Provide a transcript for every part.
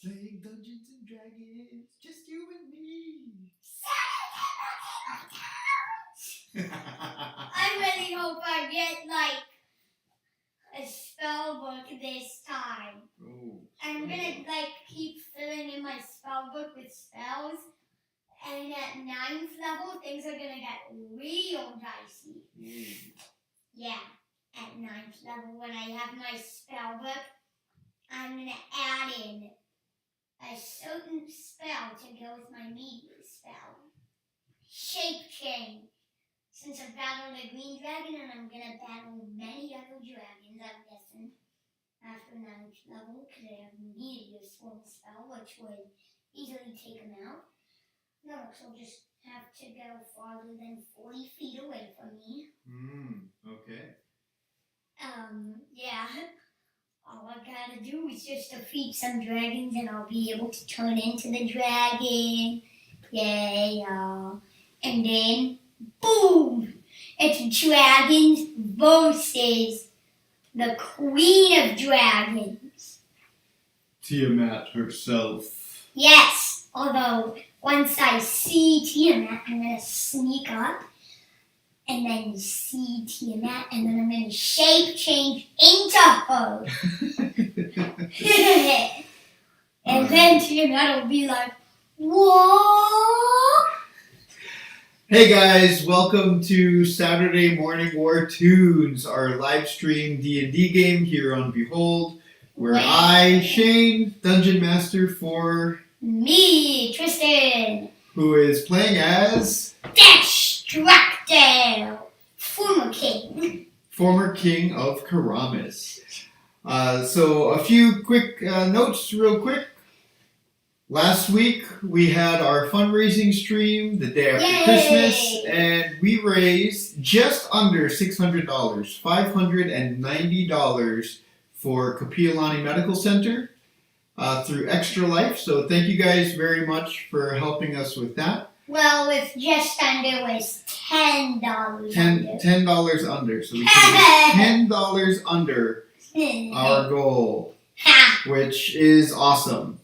Playing Dungeons and Dragons, just you and me. I really hope I get a spell book this time. Oh, I'm gonna keep filling in my spell book with spells, and at 9th level things are gonna get real dicey. Yeah, at 9th level when I have my spell book, I'm gonna add in a certain spell to go with my medium spell. Shape change. Since I've battled a green dragon and I'm gonna battle many other dragons, I'm guessing, after 9th level, because I have meteor swarm spell, which would easily take them out. No, so just have to go farther than 40 feet away from me. Okay. Yeah. All I gotta do is just defeat some dragons and I'll be able to turn into the dragon. Yay, y'all. And then, boom! It's dragons versus the queen of dragons. Tiamat herself. Yes, although once I see Tiamat, I'm gonna sneak up and then see Tiamat, and then I'm gonna shape change into her. And then Tiamat will be like, "What?" Hey guys, welcome to Saturday Morning Wartoons, our live stream D&D game here on Behold, where I, Shane, Dungeon Master for me, Tristan, who is playing as Destructive, former king of Karamis. So a few quick notes real quick. Last week we had our fundraising stream the day after Christmas, and we raised just under $600, $590 for Kapiolani Medical Center through Extra Life. So thank you guys very much for helping us with that. Well, with just under was $10 $10 under. So we came $10 under our goal, which is awesome.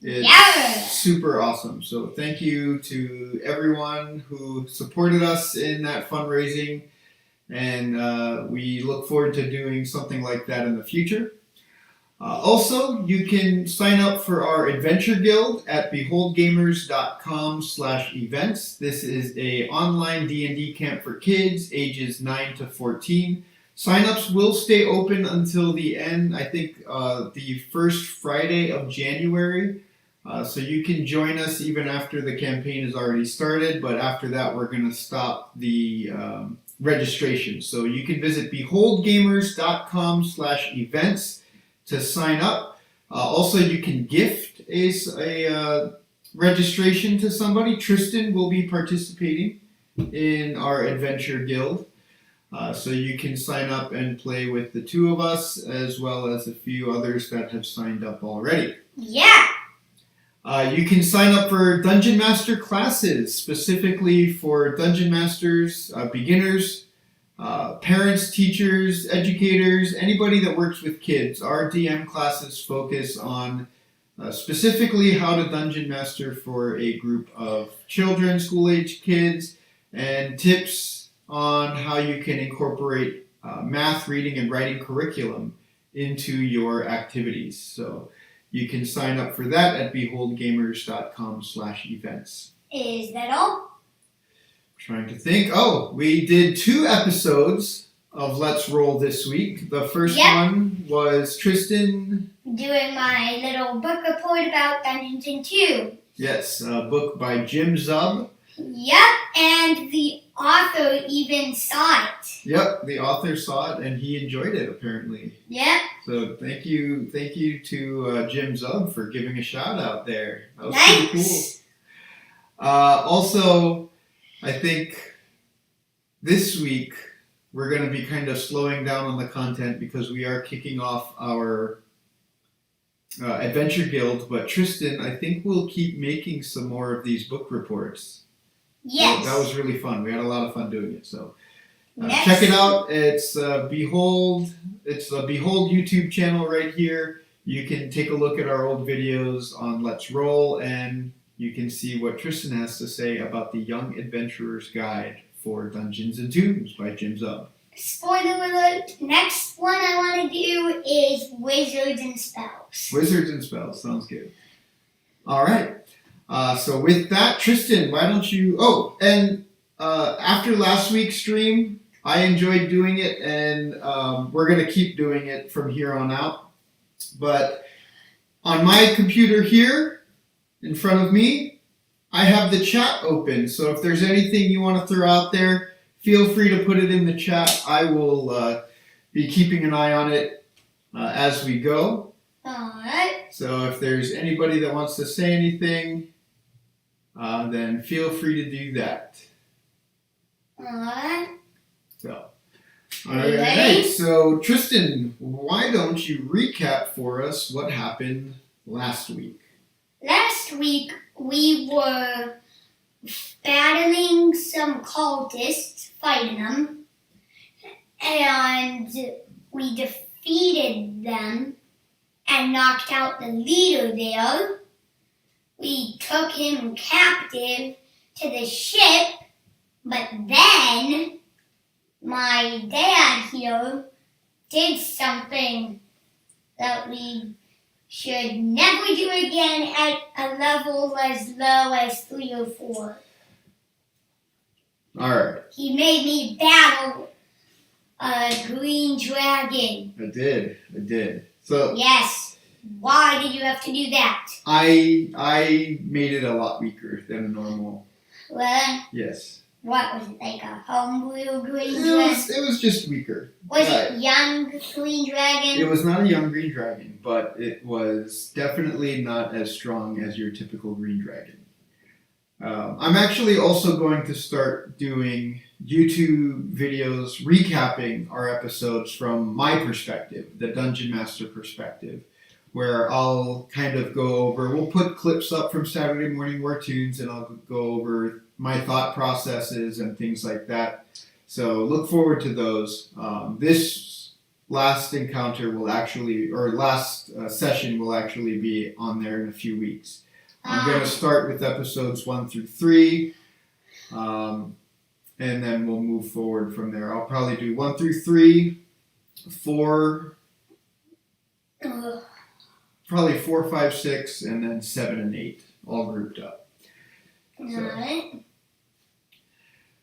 It's super awesome. So thank you to everyone who supported us in that fundraising, and we look forward to doing something like that in the future. Also, you can sign up for our Adventure Guild at beholdgamers.com/events. This is an online D&D camp for kids ages 9 to 14. Sign-ups will stay open until the end, I think the first Friday of January. So you can join us even after the campaign has already started, but after that we're going to stop the registration. So you can visit beholdgamers.com/events to sign up. Also, you can gift a registration to somebody. Tristan will be participating in our Adventure Guild. So you can sign up and play with the two of us, as well as a few others that have signed up already. Yeah. You can sign up for Dungeon Master classes, specifically for Dungeon Masters, beginners, parents, teachers, educators, anybody that works with kids. Our DM classes focus on specifically how to Dungeon Master for a group of children, school-age kids, and tips on how you can incorporate math, reading, and writing curriculum into your activities. So you can sign up for that at beholdgamers.com/events. Is that all? Trying to think. Oh, we did 2 episodes of Let's Roll this week. The first one was Tristan doing my little book report about Dungeons & 2. Yes, a book by Jim Zub. Yep, and the author even saw it. Yep, the author saw it and he enjoyed it apparently. Yep. So thank you to Jim Zub for giving a shout out there. That was Thanks. pretty cool. Also, I think this week we're going to be kind of slowing down on the content because we are kicking off our Adventure Guild, but Tristan, I think we'll keep making some more of these book reports. Yes. So that was really fun. We had a lot of fun doing it. So check it out. It's Behold. It's the Behold YouTube channel right here. you can take a look at our old videos on Let's Roll, and you can see what Tristan has to say about the Young Adventurer's Guide for Dungeons and Tombs by Jim Zub. Spoiler alert, next one I want to do is Wizards and Spells. Wizards and Spells, sounds good. All right. So with that, Tristan, why don't you... Oh, and after last week's stream, I enjoyed doing it, and we're going to keep doing it from here on out. But on my computer here, in front of me, I have the chat open. So if there's anything you want to throw out there, feel free to put it in the chat. I will be keeping an eye on it as we go. Alright. So if there's anybody that wants to say anything, then feel free to do that. Alright. So, Ready? alright. So Tristan, why don't you recap for us what happened last week? Last week we were battling some cultists, fighting them, and we defeated them and knocked out the leader there. We took him captive to the ship, but then my dad here did something that we should never do again at a level as low as 3 or 4. Alright. He made me battle a green dragon. I did. So Yes. Why did you have to do that? I made it a lot weaker than a normal. Well, Yes. what was it, like a homebrew green It dragon? was just weaker. Was it young green dragon? It was not a young green dragon, but it was definitely not as strong as your typical green dragon. I'm actually also going to start doing YouTube videos recapping our episodes from my perspective, the Dungeon Master perspective, where I'll kind of go over, we'll put clips up from Saturday Morning Wartoons, and I'll go over my thought processes and things like that. So look forward to those. This last encounter will actually, or last session will actually be on there in a few weeks. I'm going to start with episodes 1 through 3, and then we'll move forward from there. I'll probably do 1 through 3, 4, probably 4, 5, 6, and then 7 and 8, all grouped up. Alright.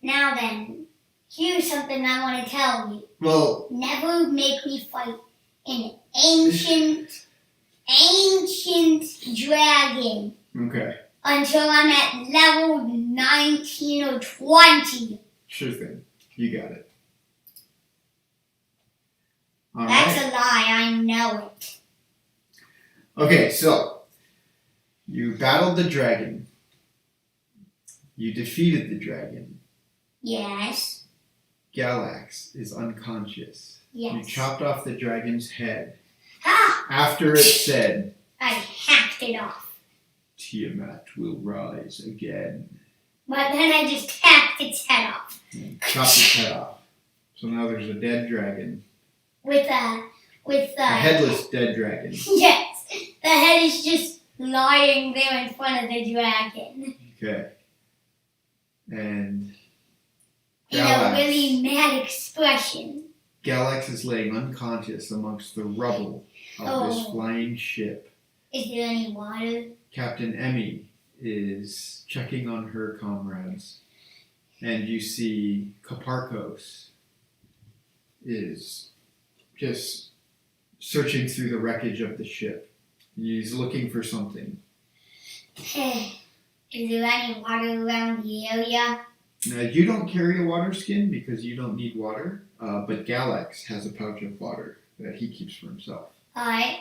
Now then, here's something I want to tell you. Well, Never make me fight an ancient dragon okay, until I'm at level 19 or 20. sure thing. You got it. All That's right. a lie, I know it. Okay, so you battled the dragon. You defeated the dragon. Yes. Galax is unconscious. You Yes. chopped off the dragon's head Ah! after it said, I hacked it off. Tiamat will rise again. But then I just hacked its head off. And chopped its head off. So now there's a dead dragon. With A headless dead dragon. Yes. The head is just lying there in front of the dragon. Okay. And In a really mad expression. Galax is laying unconscious amongst the rubble of this flying ship. Is there any water? Captain Emmy is checking on her comrades. And you see Kaparkos is just searching through the wreckage of the ship. He's looking for something. Is there any water around the area? Now, you don't carry a water skin because you don't need water, but Galax has a pouch of water that he keeps for himself. Alright.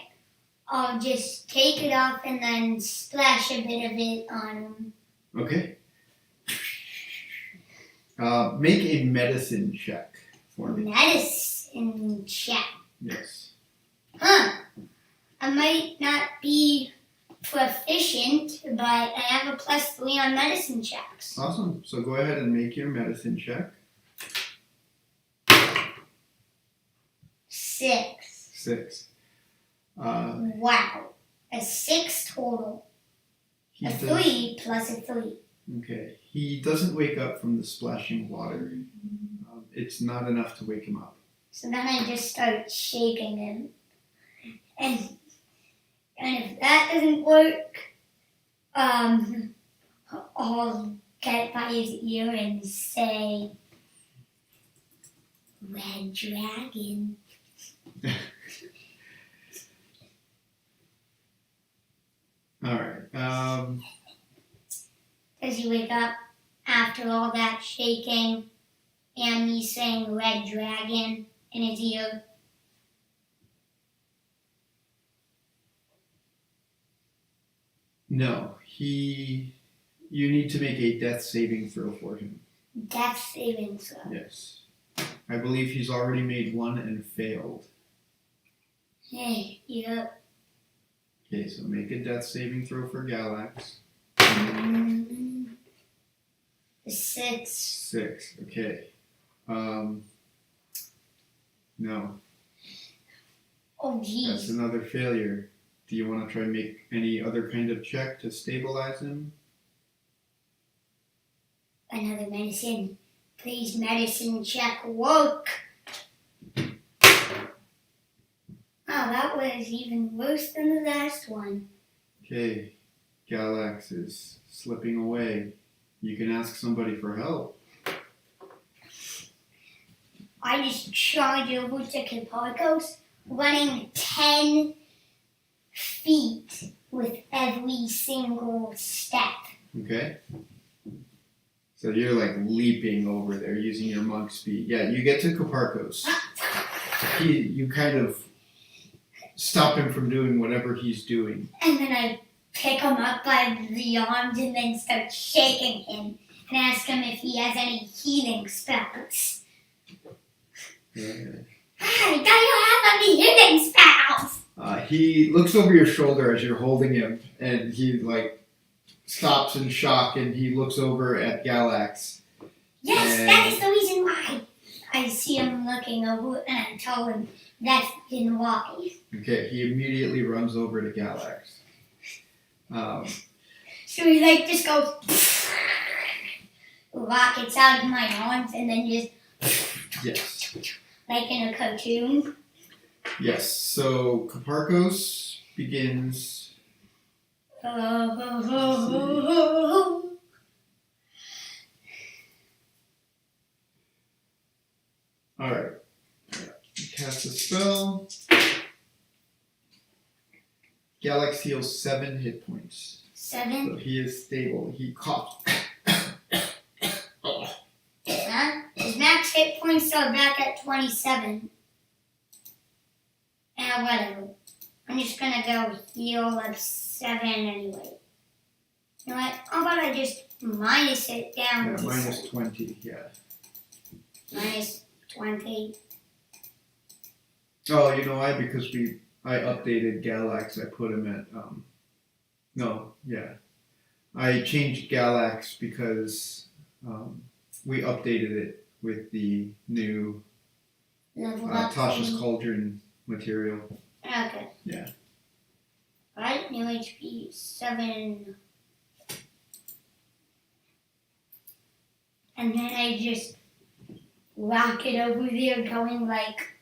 I'll just take it off and then splash a bit of it on him. Okay. Make a medicine check for me. Medicine check. Yes. Huh. I might not be proficient, but I have a +3 on medicine checks. Awesome. So go ahead and make your medicine check. 6. 6. Wow. A 6 total. He A does- 3 plus a 3. Okay. He doesn't wake up from the splashing water. It's not enough to wake him up. So then I just start shaking him. And if that doesn't work, I'll get by his ear and say, Red Dragon. All right. Does he wake up after all that shaking and me saying Red Dragon in his ear? No. You need to make a death saving throw for him. Death saving throw. Yes. I believe he's already made one and failed. Hey, yep. Okay, so make a death saving throw for Galax. The 6. 6. Okay. No. Oh, That's geez. another failure. Do you want to try and make any other kind of check to stabilize him? Another medicine. Please, medicine check work. Oh, that was even worse than the last one. Okay. Galax is slipping away. You can ask somebody for help. I just charge over to Kiparkos, running 10 feet with every single step. Okay? So you're like leaping over there using your monk speed. Yeah, you get to Koparkos. You kind of stop him from doing whatever he's doing. And then I pick him up by the arms and then start shaking him and ask him if he has any healing spells. Okay. Hey, do you have any healing spells? He looks over your shoulder as you're holding him, and he like stops in shock, and he looks over at Galax. Yes, And- that is the reason why. I see him looking over and I tell him that's in why. Okay, he immediately runs over to Galax. So he like just goes rockets out of my arms and then just Yes. like in a cartoon. Yes, so Koparkos begins. Alright. Cast a spell. Galax heals 7 hit points. 7. So he is stable. He coughs. Huh? His max hit points are back at 27. And whatever. I'm just gonna go heal of 7 anyway. You know what? How about I just minus it down Yeah, to minus 7. 20, yeah. Minus 20. Oh, you know why? Because I updated Galax. I put him at I changed Galax because we updated it with the new Level up. Tasha's thing. Cauldron material. Okay. Yeah. Alright, new HP 7. And then I just rock it over there going like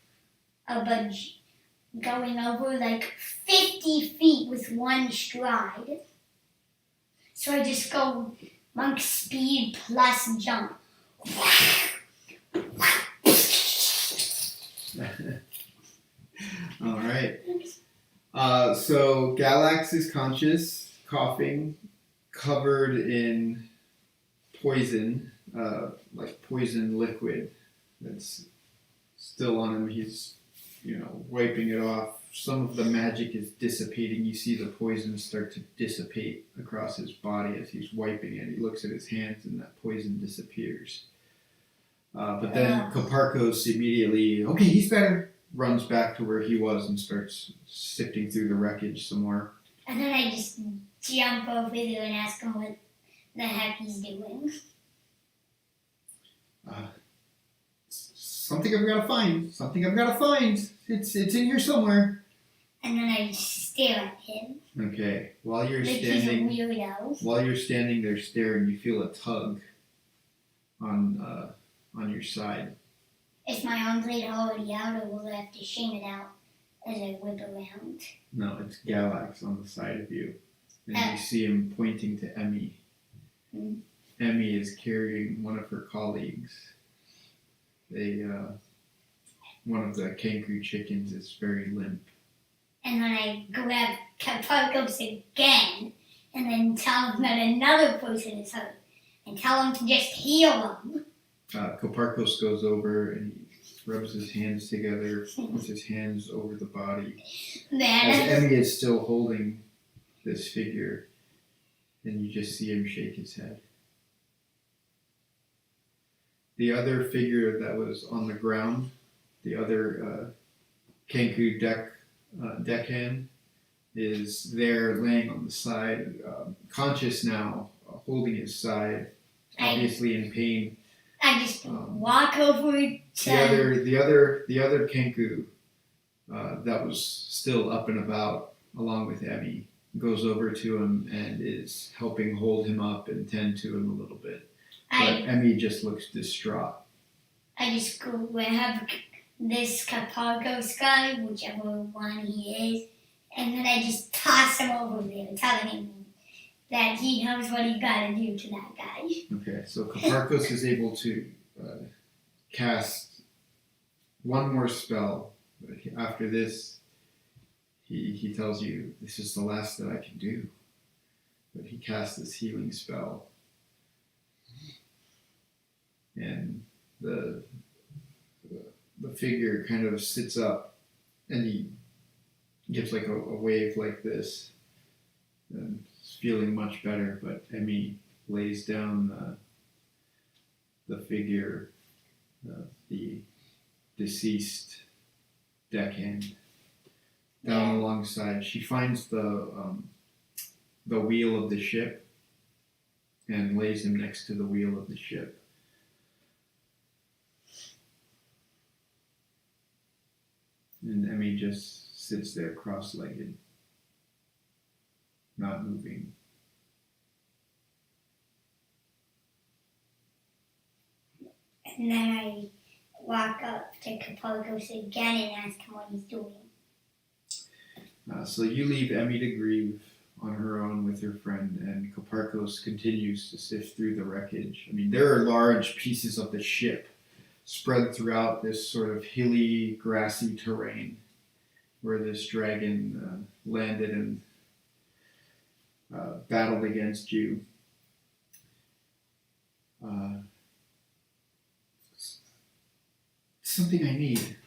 going over like 50 feet with one stride. So I just go monk speed plus jump. All right. So Galax is conscious, coughing, covered in poison, like poison liquid that's still on him. He's, wiping it off. Some of the magic is dissipating. You see the poison start to dissipate across his body as he's wiping it. He looks at his hands and that poison disappears. But then Koparkos immediately, okay, he's better, runs back to where he was and starts sifting through the wreckage some more. And then I just jump over there and ask him what the heck he's doing. Something I've got to find. It's in here somewhere. and then I stare at him. Okay. While you're Like standing, he's a weirdo. while you're standing there staring, you feel a tug on your side. Is my arm blade already out, or will I have to shame it out as I whip around? No, it's Galax on the side of you, and you see him pointing to Emmy. Mm. Emmy is carrying one of her colleagues. One of the kangaroo chickens is very limp. And then I grab Caparcos again, and then tell him that another person is hurt, and tell him to just heal him. Koparkos goes over and he rubs his hands together, puts his hands over the body. As Emmy is still holding this figure, and you just see him shake his head. The other figure that was on the ground, the other Kenku deckhand, is there laying on the side, conscious now, holding his side, obviously in pain. I just walk over to The other Kenku that was still up and about, along with Emmy, goes over to him and is helping hold him up and tend to him a little bit. But Emmy just looks distraught. I just grab this Caparcos guy, whichever one he is, and then I just toss him over there, telling him that he knows what he got to do to that guy. Okay, so Caparcos is able to cast one more spell. But after this, he tells you, this is the last that I can do. But he casts this healing spell. And the figure kind of sits up and he gives like a wave like this. And is feeling much better, but Emmy lays down the figure, the deceased deckhand, down alongside. She finds the wheel of the ship and lays him next to the wheel of the ship. And Emmy just sits there cross-legged, not moving. And then I walk up to Caparcos again and ask him what he's doing. So you leave Emmy to grieve on her own with her friend, and Caparcos continues to sift through the wreckage. I mean, there are large pieces of the ship spread throughout this sort of hilly, grassy terrain where this dragon landed and battled against you. Something I need.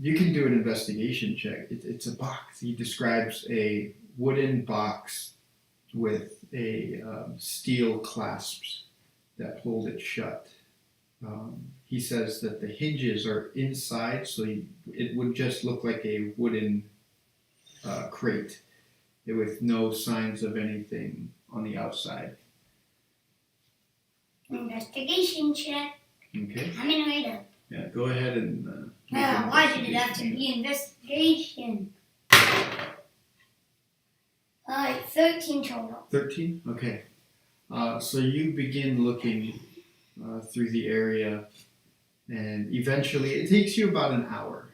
You can do an investigation check. It's a box. He describes a wooden box with a steel clasps that hold it shut. He says that the hinges are inside, so it would just look like a wooden crate with no signs of anything on the outside. Investigation check. Okay. Coming right up. Yeah, go ahead and. Why did it have to be investigation? 13 total. 13? Okay. So you begin looking through the area, and eventually it takes you about an hour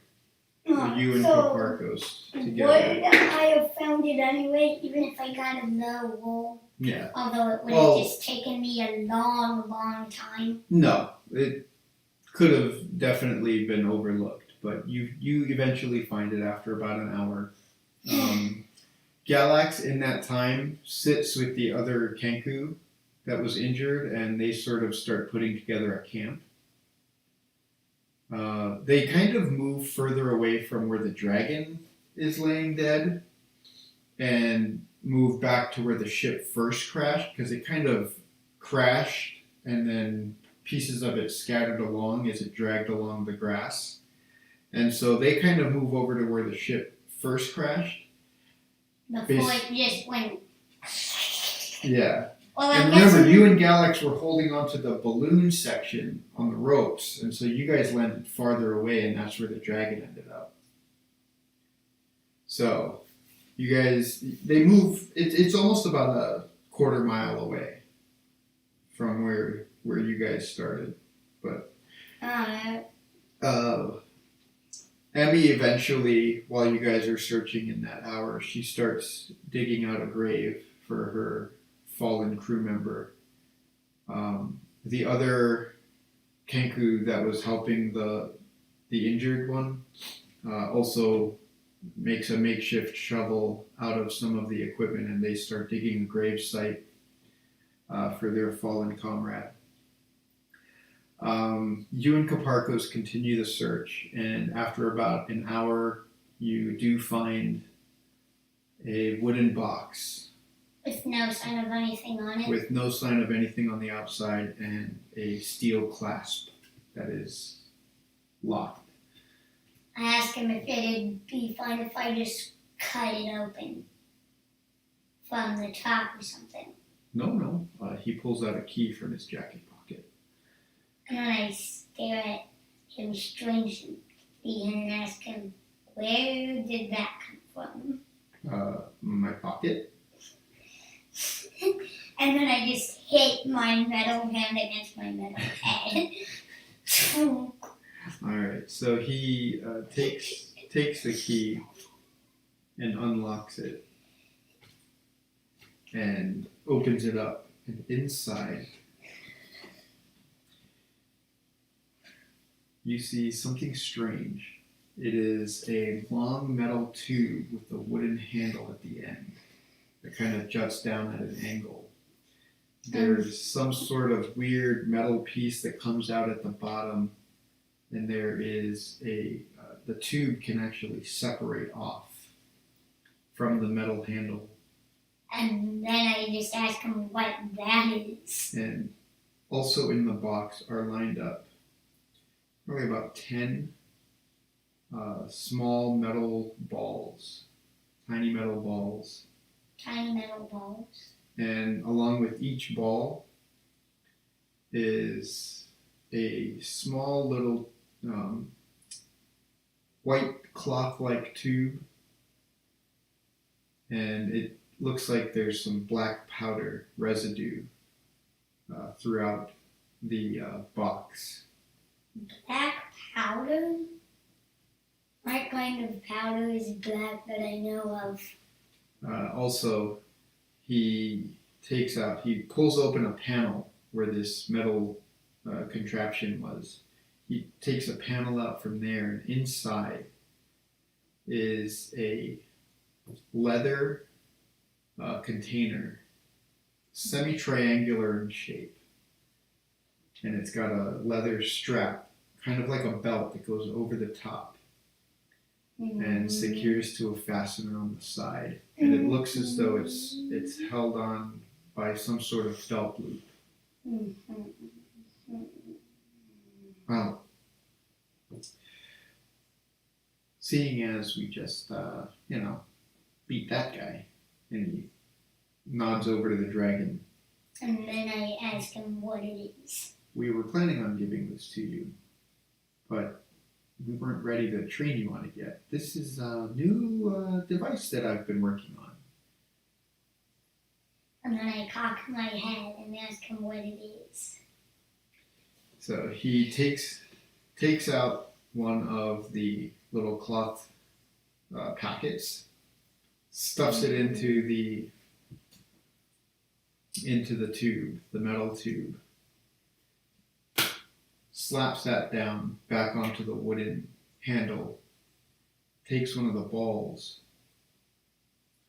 for you and Caparcos together. Would I have found it anyway, even if I got a low roll? Yeah. Although it would have just taken me a long, long time. No, it could have definitely been overlooked, but you eventually find it after about an hour. Galax in that time sits with the other Kenku that was injured, and they sort of start putting together a camp. They kind of move further away from where the dragon is laying dead and move back to where the ship first crashed, because it kind of crashed and then pieces of it scattered along as it dragged along the grass. And so they kind of move over to where the ship first crashed. Before it just went. Yeah. Well, And remember, you and Galax were holding onto the balloon section on the ropes, and so you guys landed farther away, and that's where the dragon ended up. So you guys, they move. It's almost about a quarter mile away from where you guys started, but Emmy eventually, while you guys are searching in that hour, she starts digging out a grave for her fallen crew member. The other Kenku that was helping the injured one also makes a makeshift shovel out of some of the equipment, and they start digging a grave site for their fallen comrade. You and Caparcos continue the search, and after about an hour, you do find a wooden box with no sign of anything on it. with no sign of anything on the outside and a steel clasp that is locked. I asked him if it'd be fine if I just cut it open from the top or something. No. He pulls out a key from his jacket pocket. And then I stare at him strangely and ask him, where did that come from? My pocket. And then I just hit my metal hand against my metal head. Alright, so he takes the key and unlocks it and opens it up, and inside you see something strange. It is a long metal tube with a wooden handle at the end that kind of juts down at an angle. There's some sort of weird metal piece that comes out at the bottom, and there is the tube can actually separate off from the metal handle. And then I just ask him what that is. And also in the box are lined up probably about 10 small metal balls, tiny metal balls. Tiny metal balls. And along with each ball is a small little white cloth-like tube, and it looks like there's some black powder residue throughout the box. Black powder? What kind of powder is black that I know of? Also, he pulls open a panel where this metal contraption was. He takes a panel out from there, and inside is a leather container, semi-triangular in shape. And it's got a leather strap, kind of like a belt that goes over the top and secures to a fastener on the side. And it looks as though it's held on by some sort of belt loop. Well, seeing as we just, beat that guy, and he nods over to the dragon. And then I ask him what it is. We were planning on giving this to you, but we weren't ready to train you on it yet. This is a new device that I've been working on. And then I cock my head and ask him what it is. So he takes out one of the little cloth packets, stuffs it into the tube, the metal tube, slaps that down back onto the wooden handle, takes one of the balls,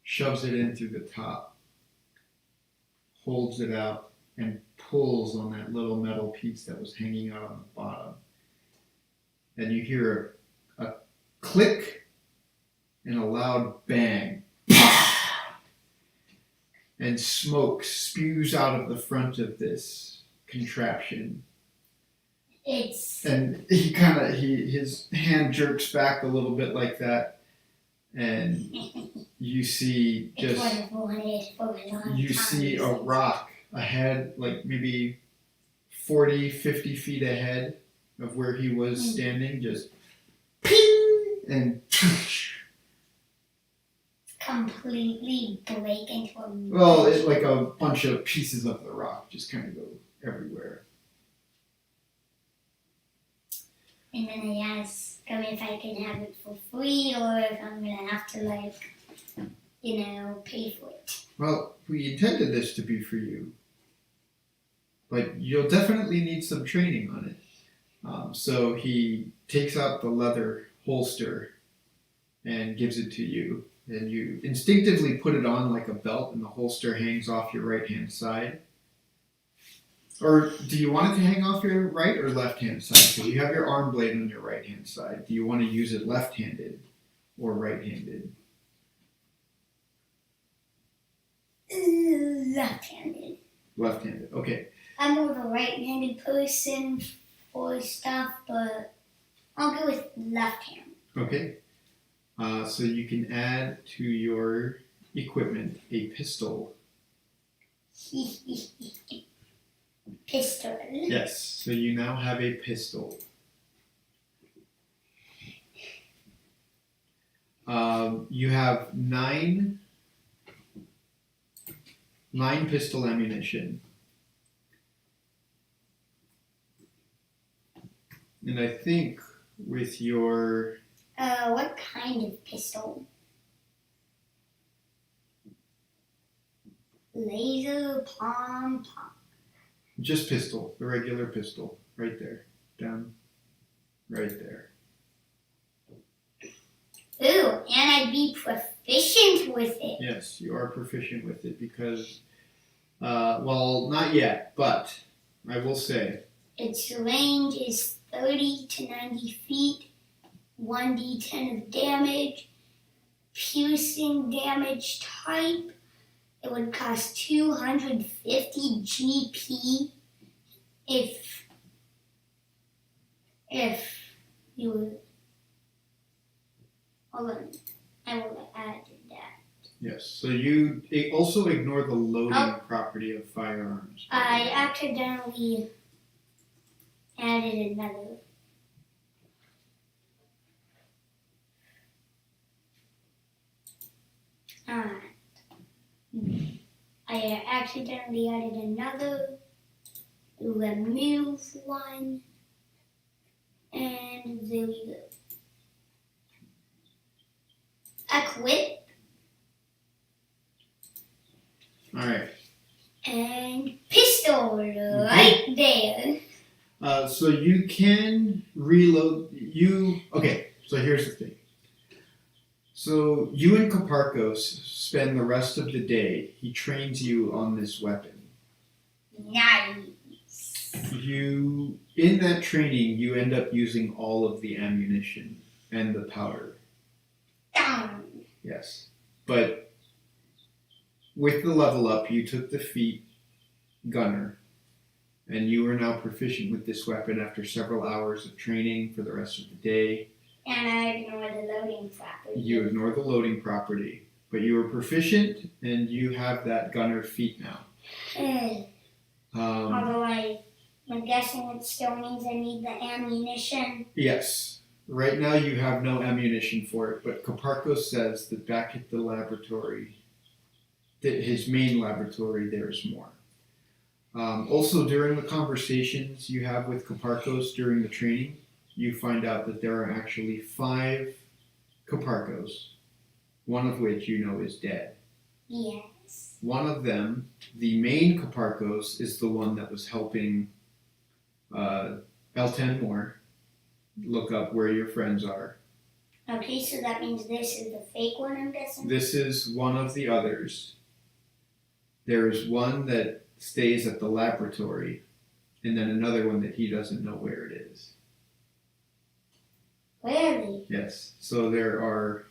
shoves it in through the top, holds it out, and pulls on that little metal piece that was hanging out on the bottom. And you hear a click and a loud bang. And smoke spews out of the front of this contraption. And his hand jerks back a little bit like that, and you see see a rock ahead, like maybe 40, 50 feet ahead of where he was standing, just ping, and completely break into a Well, it's like a bunch of pieces of the rock just kind of go everywhere. And then I ask him if I can have it for free or if I'm gonna have to pay for it. Well, we intended this to be for you, but you'll definitely need some training on it. So he takes out the leather holster and gives it to you. And you instinctively put it on like a belt, and the holster hangs off your right-hand side. Or do you want it to hang off your right or left-hand side? Because you have your arm blade on your right-hand side. Do you want to use it left-handed or right-handed? Left-handed. Left-handed, okay. I'm more of a right-handed person for stuff, but I'll go with left hand. Okay. So you can add to your equipment a pistol. Pistol. Yes, so you now have a pistol. You have nine pistol ammunition. And I think with your... What kind of pistol? Laser, palm. Just pistol, the regular pistol, right there, down, right there. Ooh, and I'd be proficient with it. Yes, you are proficient with it because, well, not yet, but I will say. Its range is 30 to 90 feet, 1d10 of damage, piercing damage type. It would cost 250 GP if you would. Hold on, I will add that. Yes, so you also ignore the loading property of firearms. I accidentally added another. I accidentally added another, remove one, and there we go. Equip. Alright. And pistol right there. So you can reload. Okay, so here's the thing. So you and Koparkos spend the rest of the day. He trains you on this weapon. Nice. In that training, you end up using all of the ammunition and the powder. Yes. But with the level up, you took the feat gunner, and you are now proficient with this weapon after several hours of training for the rest of the day. And I ignore the loading property. You ignore the loading property, but you are proficient, and you have that gunner feat now. Although I'm guessing it still means I need the ammunition. Yes. Right now you have no ammunition for it, but Koparkos says that back at the laboratory, his main laboratory, there's more. Also, during the conversations you have with Koparkos during the training, you find out that there are actually 5 Koparkos, one of which you know is dead. Yes. One of them, the main Koparkos, is the one that was helping Elten Moore look up where your friends are. Okay, so that means this is the fake one, I'm guessing? This is one of the others. There is one that stays at the laboratory, and then another one that he doesn't know where it is. Really? Yes. So there are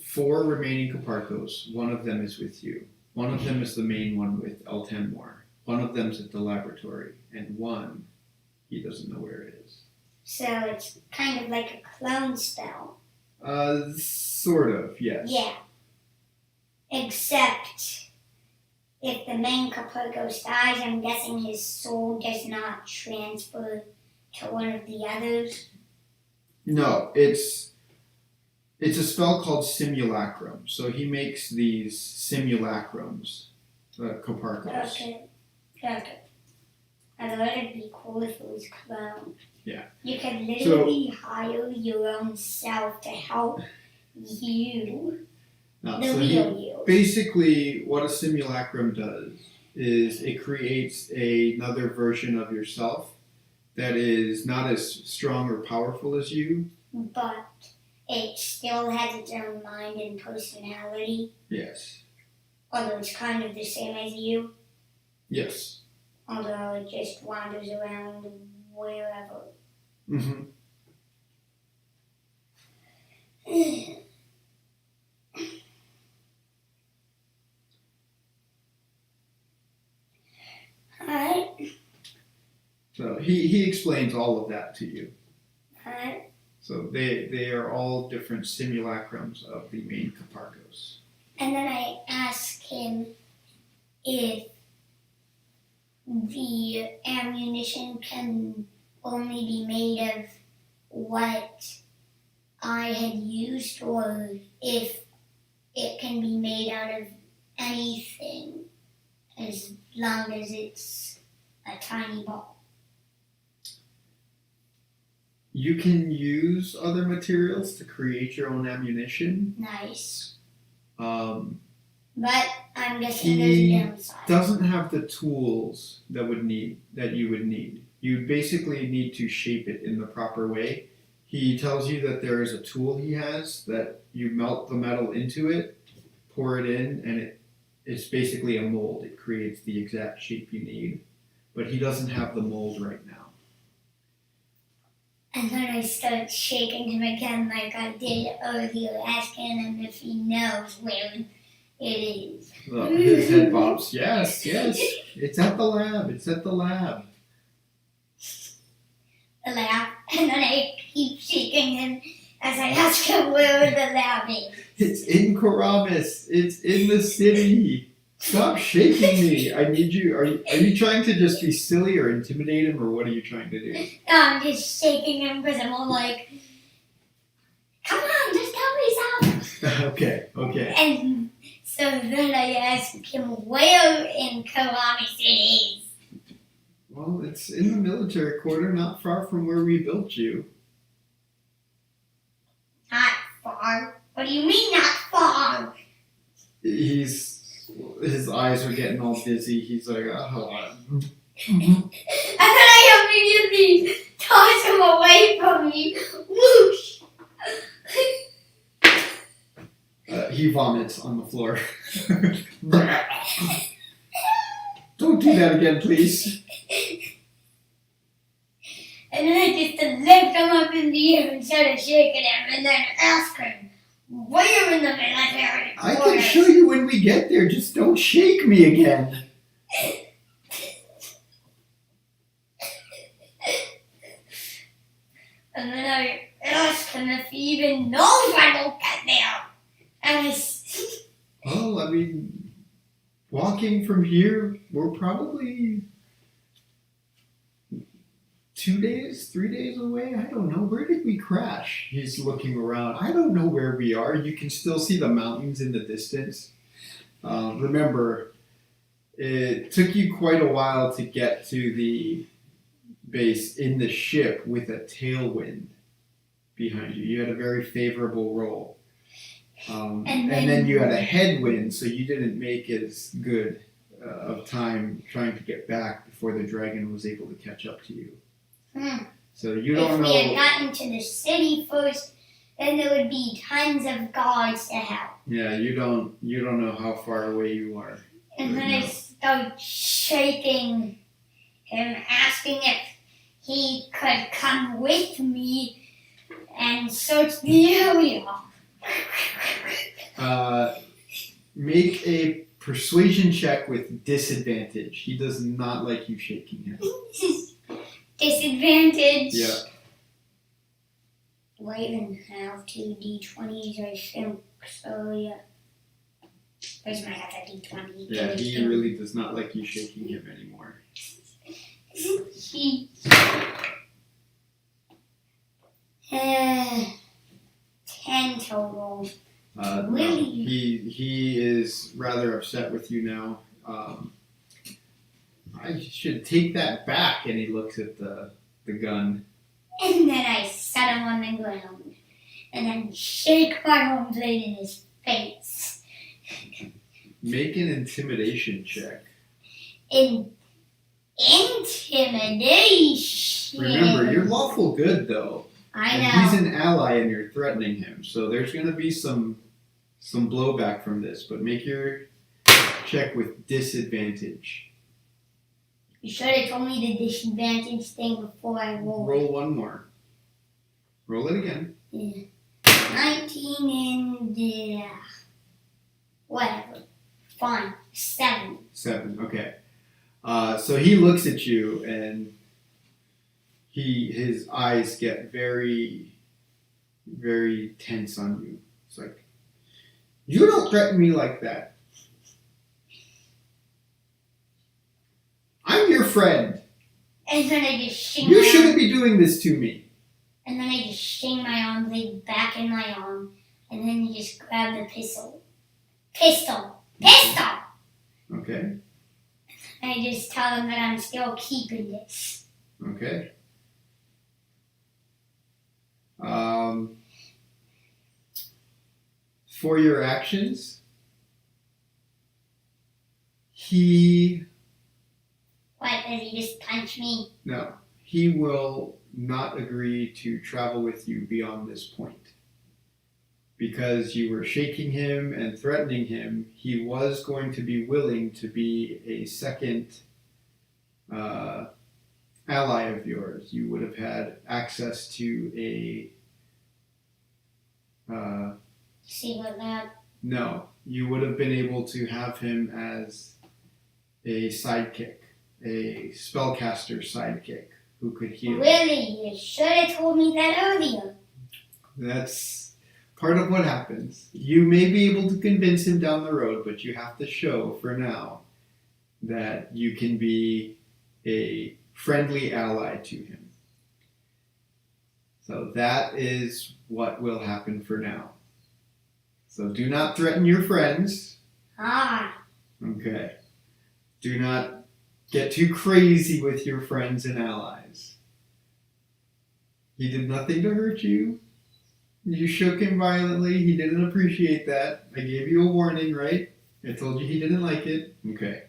4 remaining Koparkos. One of them is with you. One of them is the main one with Elten Moore. One of them's at the laboratory, and one, he doesn't know where it is. So it's kind of like a clone spell. Sort of, yes. Yeah. Except if the main Koparkos dies, I'm guessing his soul does not transfer to one of the others. No, it's It's a spell called simulacrum. So he makes these simulacrums, Koparkos. Okay. I thought it'd be cool if it was clown. Yeah. You could literally hire your own self to help you, the real you. Basically, what a simulacrum does is it creates another version of yourself that is not as strong or powerful as you. But it still has its own mind and personality. Yes. Although it's kind of the same as you. Yes. Although it just wanders around wherever. Mm-hmm. Alright. So he explains all of that to you. Alright. So they are all different simulacrums of the main Koparkos. And then I ask him if the ammunition can only be made of what I had used, or if it can be made out of anything as long as it's a tiny ball. You can use other materials to create your own ammunition. Nice. But I'm guessing there's a he downside. doesn't have the tools that you would need. You basically need to shape it in the proper way. He tells you that there is a tool he has that you melt the metal into it, pour it in, and it's basically a mold. It creates the exact shape you need. But he doesn't have the mold right now. And then I start shaking him again like I did earlier, asking him if he knows where it is. His head bobs. Yes. It's at the lab. The lab. And then I keep shaking him as I ask him where the lab is. It's in Karamis. It's in the city. Stop shaking me. I need you. Are you trying to just be silly or intimidate him, or what are you trying to do? No, I'm just shaking him because I'm all like, come on, just tell me something. Okay. And so then I ask him where in Karamis it is. Well, it's in the military quarter, not far from where we built you. Not far? What do you mean not far? His eyes are getting all dizzy. He's like, oh. And then I immediately toss him away from me. Whoosh! He vomits on the floor. Don't do that again, please. And then I just lift him up in the air and started shaking him and then ask him, where in the military? I can show you when we get there. Just don't shake me again. And then I ask him if he even knows when we'll get there. And Well, I mean, walking from here, we're probably 2 days, 3 days away. I don't know. Where did we crash? He's looking around. I don't know where we are. You can still see the mountains in the distance. Remember, it took you quite a while to get to the base in the ship with a tailwind behind you. You had a very favorable roll. And then you had a headwind, so you didn't make as good of time trying to get back before the dragon was able to catch up to you. So you don't know. If we had gotten to the city first, then there would be tons of guards to help. Yeah, you don't know how far away you are. And then I start shaking him, asking if he could come with me and search the area. Make a persuasion check with disadvantage. He does not like you shaking him. Disadvantage? Yeah. Do I even have 2 D20s? I think so, yeah. Where's my other D20? Yeah, he really does not like you shaking him anymore. He... 10 to total. No, Really? he is rather upset with you now. I should take that back. And he looks at the gun. And then I set him on the ground. And then shake my own blade in his face. Make an intimidation check. Intimidation. Remember, you're lawful good though. I And know. he's an ally and you're threatening him. So there's going to be some blowback from this. But make your check with disadvantage. You should have told me the disadvantage thing before I rolled. Roll one more. Roll it again. Yeah. 19 and whatever. Fine. 7. 7. Okay. So he looks at you and his eyes get very, very tense on you. It's like, you don't threaten me like that. I'm your friend. And then I just shing You my shouldn't arm. be doing this to me. And then I just shing my arm blade back in my arm. And then you just grab the pistol. Pistol! Okay. And I just tell them that I'm still keeping this. Okay. For your actions, What, does he just punch me? he will not agree to travel with you beyond this point. Because you were shaking him and threatening him, he was going to be willing to be a second ally of yours. You would have had access to a Secret lab. no, you would have been able to have him as a sidekick, a spellcaster sidekick who could heal. Really? You should have told me that earlier. That's part of what happens. You may be able to convince him down the road, but you have to show for now that you can be a friendly ally to him. So that is what will happen for now. So do not threaten your friends. Ah. Okay. Do not get too crazy with your friends and allies. He did nothing to hurt you. You shook him violently. He didn't appreciate that. I gave you a warning, right? I told you he didn't like it. Okay.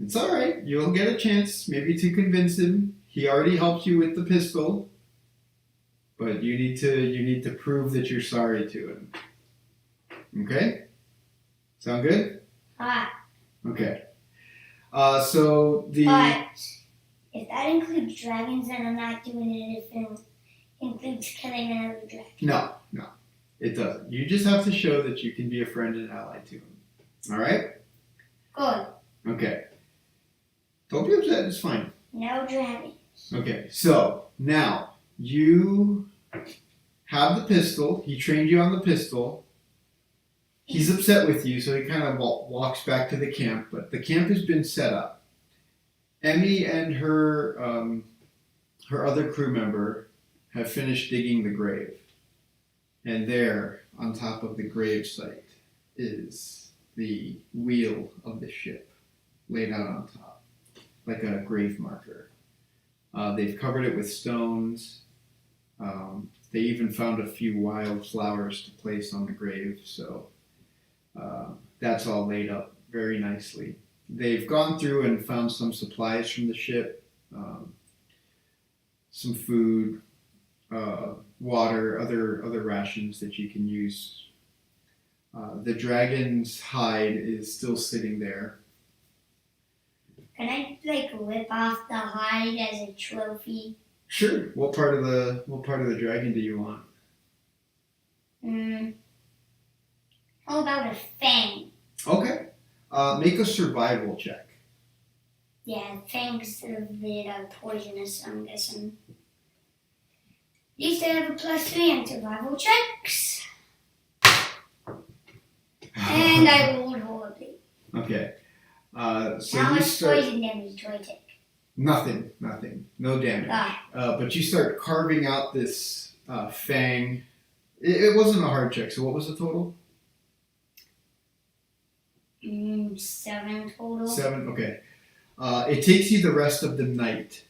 It's alright. You'll get a chance maybe to convince him. He already helped you with the pistol. But you need to prove that you're sorry to him. Okay? Sound good? Ah. Okay. So the But if that includes dragons, then I'm not doing it if it includes killing another dragon. No, it doesn't. You just have to show that you can be a friend and ally to him. All right? Good. Okay. Don't be upset. It's fine. No dragons. Okay. So now you have the pistol. He trained you on the pistol. He's upset with you, so he kind of walks back to the camp. But the camp has been set up. Emmy and her other crew member have finished digging the grave. And there, on top of the grave site, is the wheel of the ship laid out on top, like a grave marker. They've covered it with stones. They even found a few wild flowers to place on the grave, so that's all laid up very nicely. They've gone through and found some supplies from the ship, some food, water, other rations that you can use. The dragon's hide is still sitting there. Can I rip off the hide as a trophy? Sure. What part of the dragon do you want? How about a fang? Okay. Make a survival check. Yeah, fangs are a bit poisonous, I'm guessing. At least I have a +3 on survival checks. And I rolled horribly. Okay. So How you much start. poison damage do I take? Nothing. No damage. Ah. But you start carving out this fang It wasn't a hard check. So what was the total? 7 total. 7. Okay. It takes you the rest of the night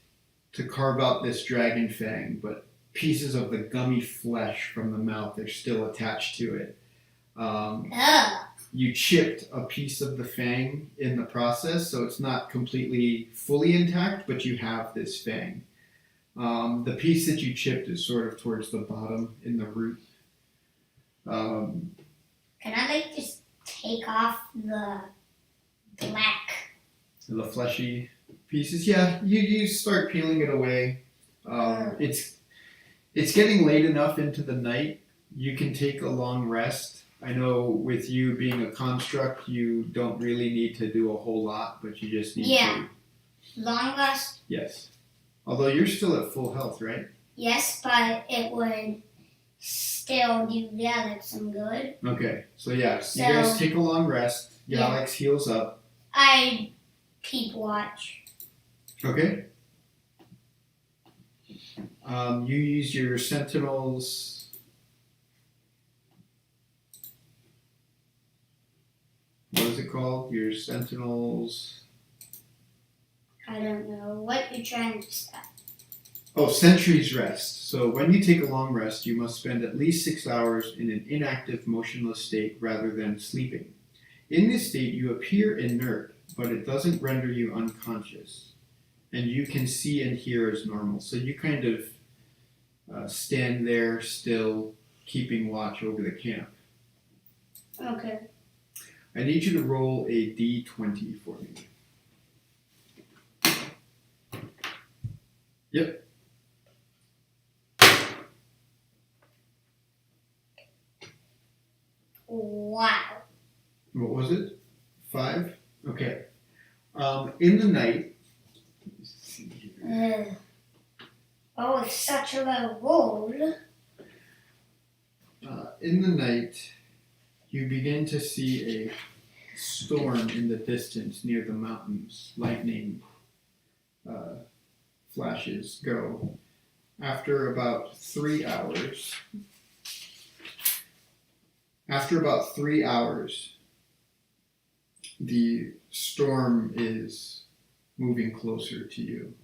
to carve out this dragon fang, but pieces of the gummy flesh from the mouth are still attached to it. You chipped a piece of the fang in the process, so it's not completely fully intact, but you have this fang. The piece that you chipped is sort of towards the bottom in the root. Can I just take off the black? The fleshy pieces, yeah. You start peeling it away. It's getting late enough into the night. You can take a long rest. I know with you being a construct, you don't really need to do a whole lot, but you just need to. Long rest? Yes. Although you're still at full health, right? Yes, but it would still do Galax some good. Okay, so you guys take a long rest. Galax heals up. I keep watch. Okay. You use your sentinels. What is it called? Your sentinels. I don't know what you're trying to say. Oh, sentry's rest. So when you take a long rest, you must spend at least 6 hours in an inactive, motionless state rather than sleeping. In this state, you appear inert, but it doesn't render you unconscious. And you can see and hear as normal. So you kind of stand there still, keeping watch over the camp. Okay. I need you to roll a d20 for me. Yep. Wow. What was it? 5? Okay. In the night. Let's see here. Oh, it's such a low roll. In the night, you begin to see a storm in the distance near the mountains. Lightning flashes go. After about 3 hours, the storm is moving closer to you.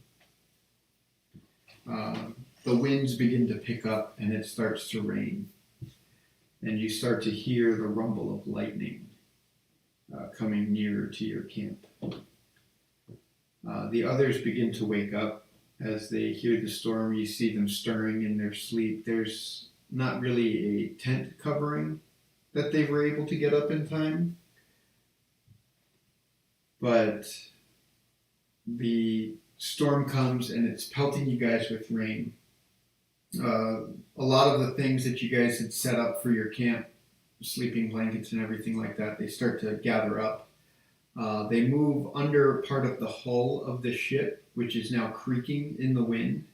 The winds begin to pick up and it starts to rain. And you start to hear the rumble of lightning coming nearer to your camp. The others begin to wake up. As they hear the storm, you see them stirring in their sleep. There's not really a tent covering that they were able to get up in time. But the storm comes and it's pelting you guys with rain. A lot of the things that you guys had set up for your camp, sleeping blankets and everything like that, they start to gather up. They move under part of the hull of the ship, which is now creaking in the wind.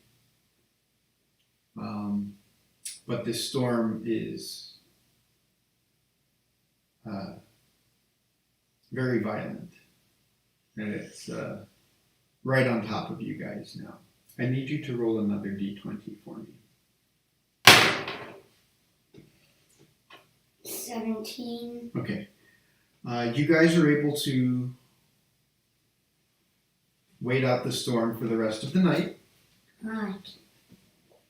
But this storm is very violent. And it's right on top of you guys now. I need you to roll another d20 for me. 17. Okay. You guys are able to wait out the storm for the rest of the night. Right.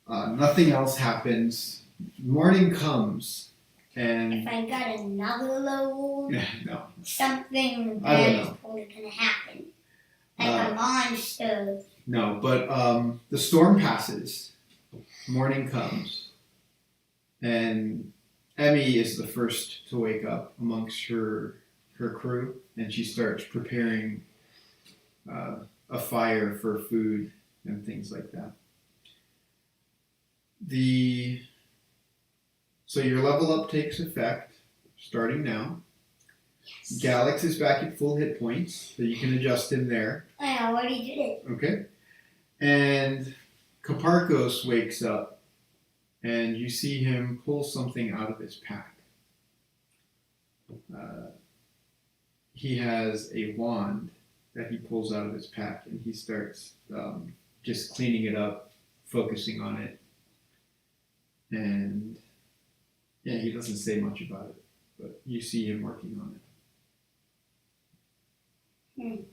Nothing else happens. Morning comes, and If I got another low roll, no, something bad is probably going to happen. Like a monster. No, but the storm passes. Morning comes, and Emmy is the first to wake up amongst her crew, and she starts preparing a fire for food and things like that. So your level up takes effect starting now. Yes. Galax is back at full hit points, so you can adjust him there. I already did it. Okay. And Kaparkos wakes up, and you see him pull something out of his pack. He has a wand that he pulls out of his pack, and he starts just cleaning it up, focusing on it. And Yeah, he doesn't say much about it, but you see him working on it.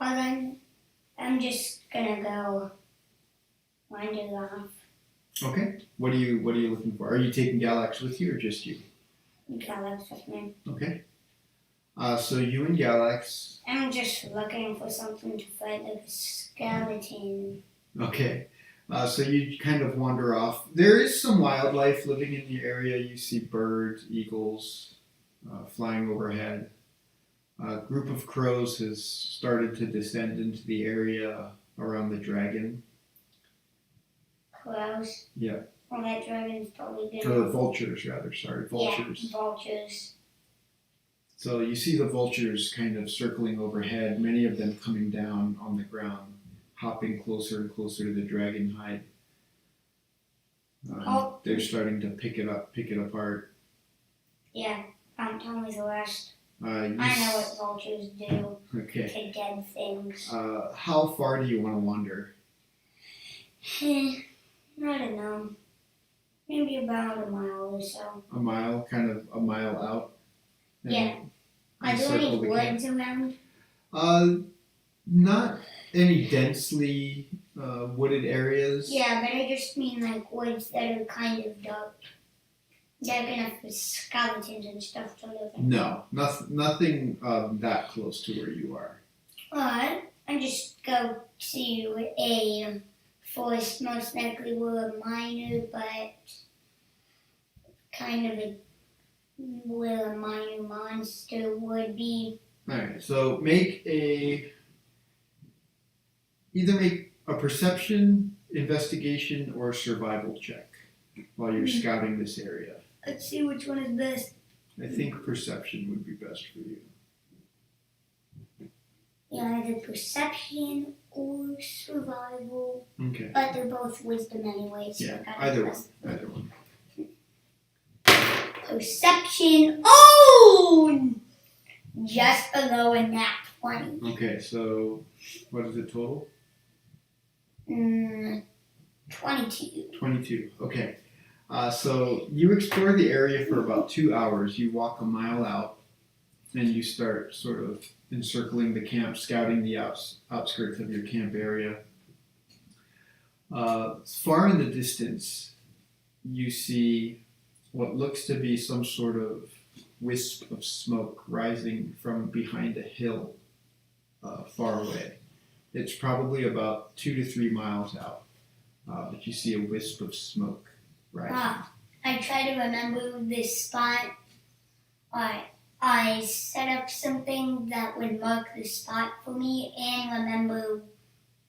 Well, then I'm just gonna go wind it off. Okay. What are you looking for? Are you taking Galax with you or just you? Galax with me. Okay. So you and Galax. I'm just looking for something to fight like a skeleton. Okay. So you kind of wander off. There is some wildlife living in the area. You see birds, eagles flying overhead. A group of crows has started to descend into the area around the dragon. Crows? Yeah. Well, that dragon's probably Or gonna... the vultures, rather. Sorry, vultures. Yeah, vultures. So you see the vultures kind of circling overhead, many of them coming down on the ground, hopping closer and closer to the dragon hide. They're starting to pick it apart. Yeah, tell me the rest. I know what vultures do Okay. to dead things. How far do you want to wander? I don't know. Maybe about a mile or so. A mile, kind of a mile out? Yeah. Are there any woods around? Not any densely wooded areas. Yeah, but I just mean like woods that are kind of dark. They're gonna have skeletons and stuff to live in. No, nothing that close to where you are. Alright, I just go to a forest, most likely where a minor, but kind of where a minor monster would be. Alright, so either make a perception, investigation, or survival check while you're scouting this area. Let's see which one is best. I think perception would be best for you. Yeah, either perception or survival. Okay. But they're both wisdom anyway, so Yeah, I either guess. one. Either one. Perception. Oh! Just below a nat 20. Okay, so what is it total? 22. 22. Okay. So you explore the area for about 2 hours. You walk a mile out, and you start sort of encircling the camp, scouting the outskirts of your camp area. Far in the distance, you see what looks to be some sort of wisp of smoke rising from behind a hill far away. It's probably about 2 to 3 miles out, but you see a wisp of smoke rising. I try to remember this spot. I set up something that would mark the spot for me and remember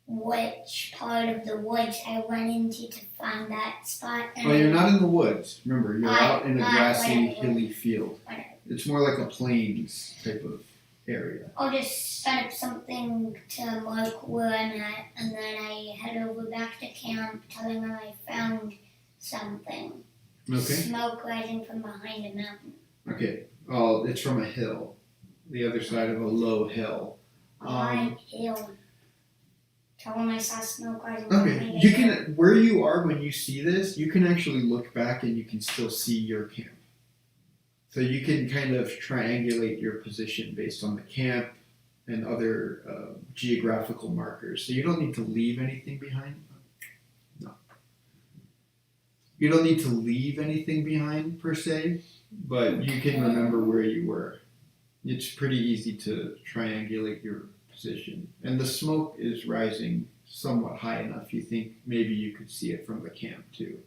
which part of the woods I went into to find that spot. Oh, you're not in the woods. Remember, you're out in a grassy, whatever. hilly field. Whatever. It's more like a plains type of area. I'll just set up something to mark where I'm at, and then I head over back to camp, telling them I found something. Okay. Smoke rising from behind a mountain. Okay. Oh, it's from a hill. The other side of a low hill. A high hill. Tell them I saw smoke rising behind a Okay. You hill. can, where you are when you see this, you can actually look back and you can still see your camp. So you can kind of triangulate your position based on the camp and other geographical markers. So you don't need to leave anything behind. No. You don't need to leave anything behind per se, but you can remember where you were. It's pretty easy to triangulate your position. And the smoke is rising somewhat high enough. You think maybe you could see it from the camp too.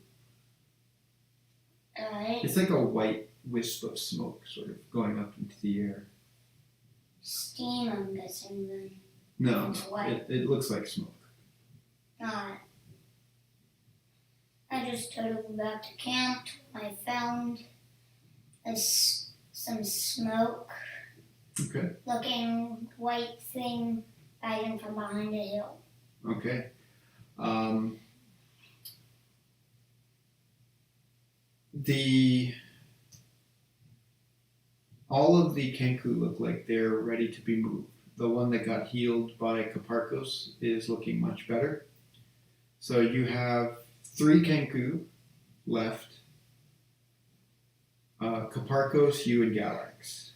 Alright. It's like a white wisp of smoke sort of going up into the air. Steam, I'm guessing then. No, It's white. it looks like smoke. Alright. I just totaled back to camp. I found some smoke. Okay. Looking white thing rising from behind a hill. Okay. All of the Kenku look like they're ready to be moved. the one that got healed by Caparcos, is looking much better. So you have 3 Kenku left. Caparcos, you, and Galax.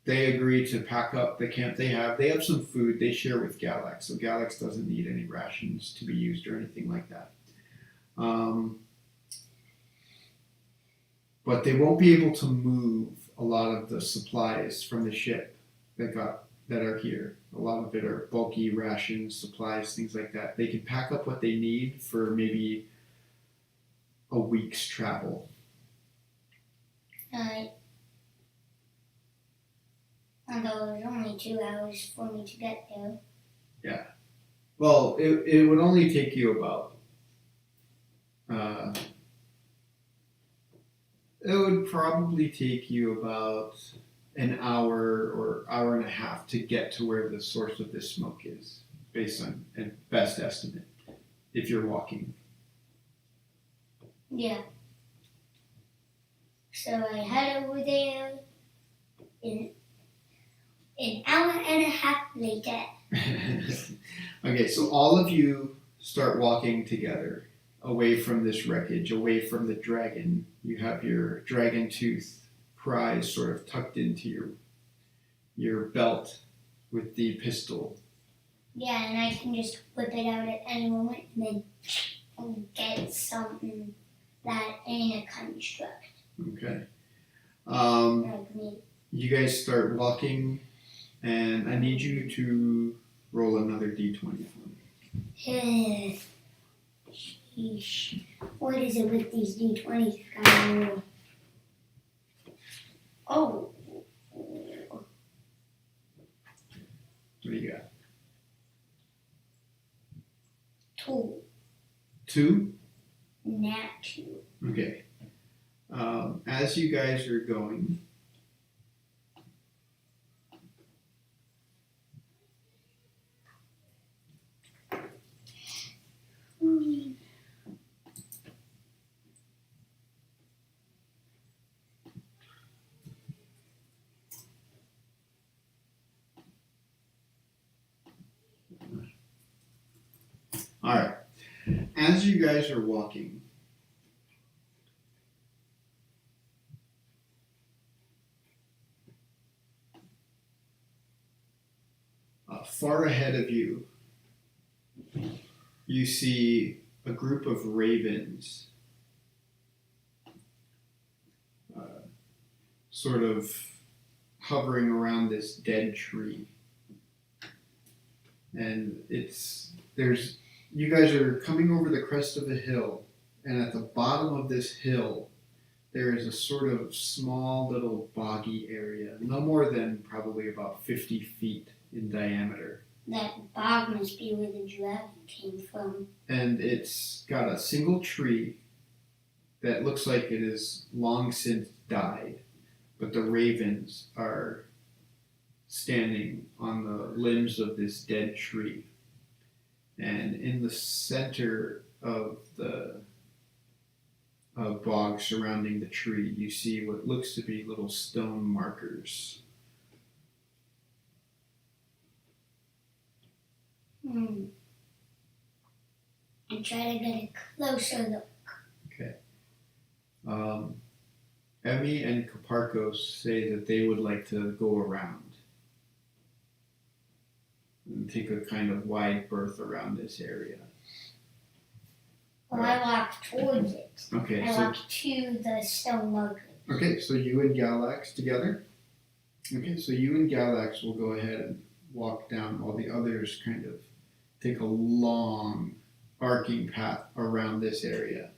They agree to pack up the camp they have. They have some food they share with Galax, so Galax doesn't need any rations to be used or anything like that. But they won't be able to move a lot of the supplies from the ship that are here. A lot of it are bulky rations, supplies, things like that. They can pack up what they need for maybe a week's travel. Although it's only 2 hours for me to get there. Yeah. Well, it would only take you about. It would probably take you about an hour or hour and a half to get to where the source of this smoke is, based on a best estimate, if you're walking. Yeah. So I head over there in an hour and a half later. Okay, so all of you start walking together away from this wreckage, away from the dragon. You have your dragon tooth prize sort of tucked into your belt with the pistol. Yeah, and I can just whip it out at any moment and then get something that ain't a construct. Okay. Like me. You guys start walking, and I need you to roll another d20 for me. Sheesh. What is it with these D20s? Oh. What do you got? 2. 2? Nat 2. Okay. As you guys are going, all right. As you guys are walking, far ahead of you, you see a group of ravens sort of hovering around this dead tree. And you guys are coming over the crest of a hill, and at the bottom of this hill, there is a sort of small little boggy area, no more than probably about 50 feet in diameter. That bog must be where the dragon came from. And it's got a single tree that looks like it has long since died, but the ravens are standing on the limbs of this dead tree. And in the center of the bog surrounding the tree, you see what looks to be little stone markers. And try to get a closer look. Okay. Emmy and Caparcos say that they would like to go around and take a kind of wide berth around this area. Well, I walk towards it. Okay, I walk to the stone marker. Okay, so you and Galax together? Okay, so you and Galax will go ahead and walk down while the others kind of take a long arcing path around this area.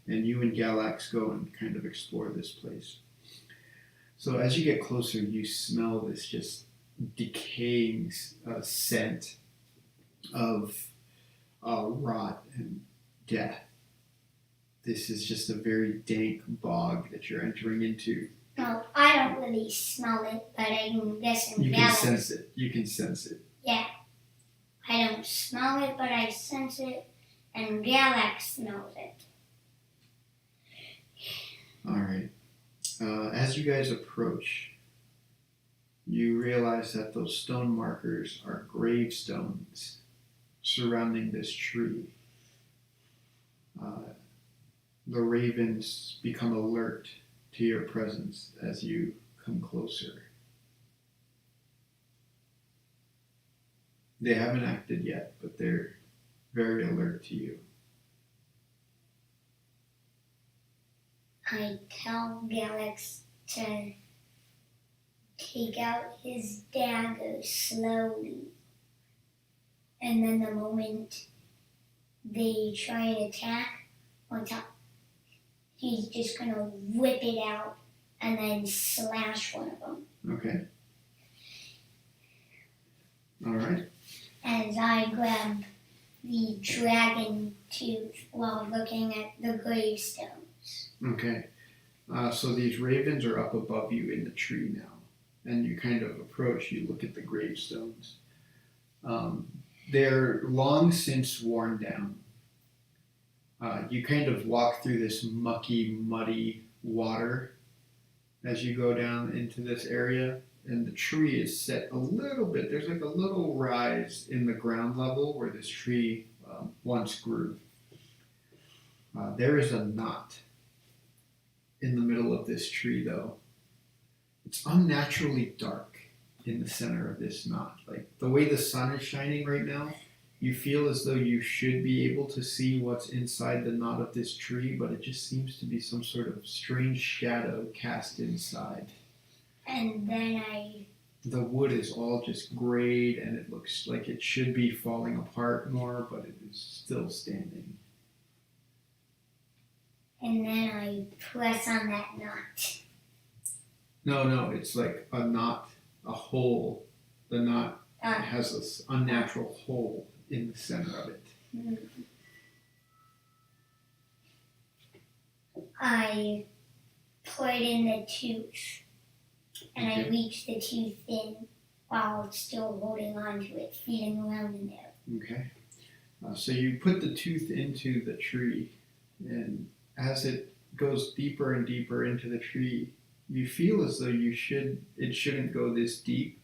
And you and Galax go and kind of explore this place. So as you get closer, you smell this just decaying scent of rot and death. This is just a very dank bog that you're entering into. No, I don't really smell it, but I can guess in You Galax. can sense it. You can sense it. Yeah. I don't smell it, but I sense it, and Galax smells it. All right. As you guys approach, you realize that those stone markers are gravestones surrounding this tree. The ravens become alert to your presence as you come closer. They haven't acted yet, but they're very alert to you. I tell Galax to take out his dagger slowly. And then the moment they try and attack on top, he's just gonna whip it out and then slash one of them. Okay. All right. As I grab the dragon tooth while looking at the gravestones. Okay. So these ravens are up above you in the tree now. And you kind of approach, you look at the gravestones. They're long since worn down. You kind of walk through this mucky, muddy water as you go down into this area. And the tree is set a little bit. There's like a little rise in the ground level where this tree once grew. There is a knot in the middle of this tree, though. It's unnaturally dark in the center of this knot. Like the way the sun is shining right now, you feel as though you should be able to see what's inside the knot of this tree, but it just seems to be some sort of strange shadow cast inside. And then the wood is all just grayed and it looks like it should be falling apart more, but it is still standing. And then I press on that knot. No, it's like a knot, a hole. The knot has this unnatural hole in the center of it. I put in the tooth. And Okay. I reach the tooth in while still holding on to it, feeling around in there. Okay. So you put the tooth into the tree, and as it goes deeper and deeper into the tree, you feel as though it shouldn't go this deep,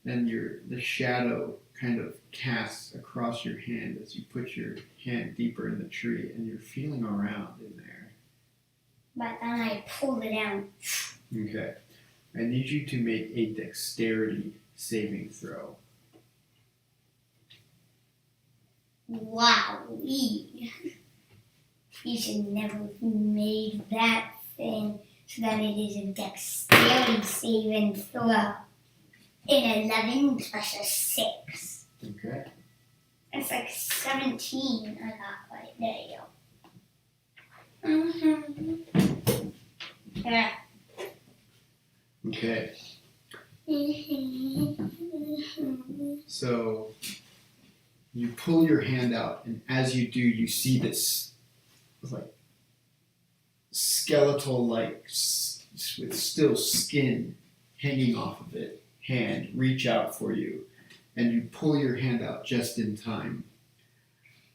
and the shadow kind of casts across your hand as you put your hand deeper in the tree, and you're feeling around in there. But then I pull it out. Okay. I need you to make a dexterity saving throw. Wow. You should never have made that thing so that it is a dexterity saving throw. An 11 plus a 6. Okay. It's like 17 I got right there, yo. Yeah. Okay. So you pull your hand out, and as you do, you see this like skeletal, like with still skin hanging off of it, hand reach out for you, and you pull your hand out just in time.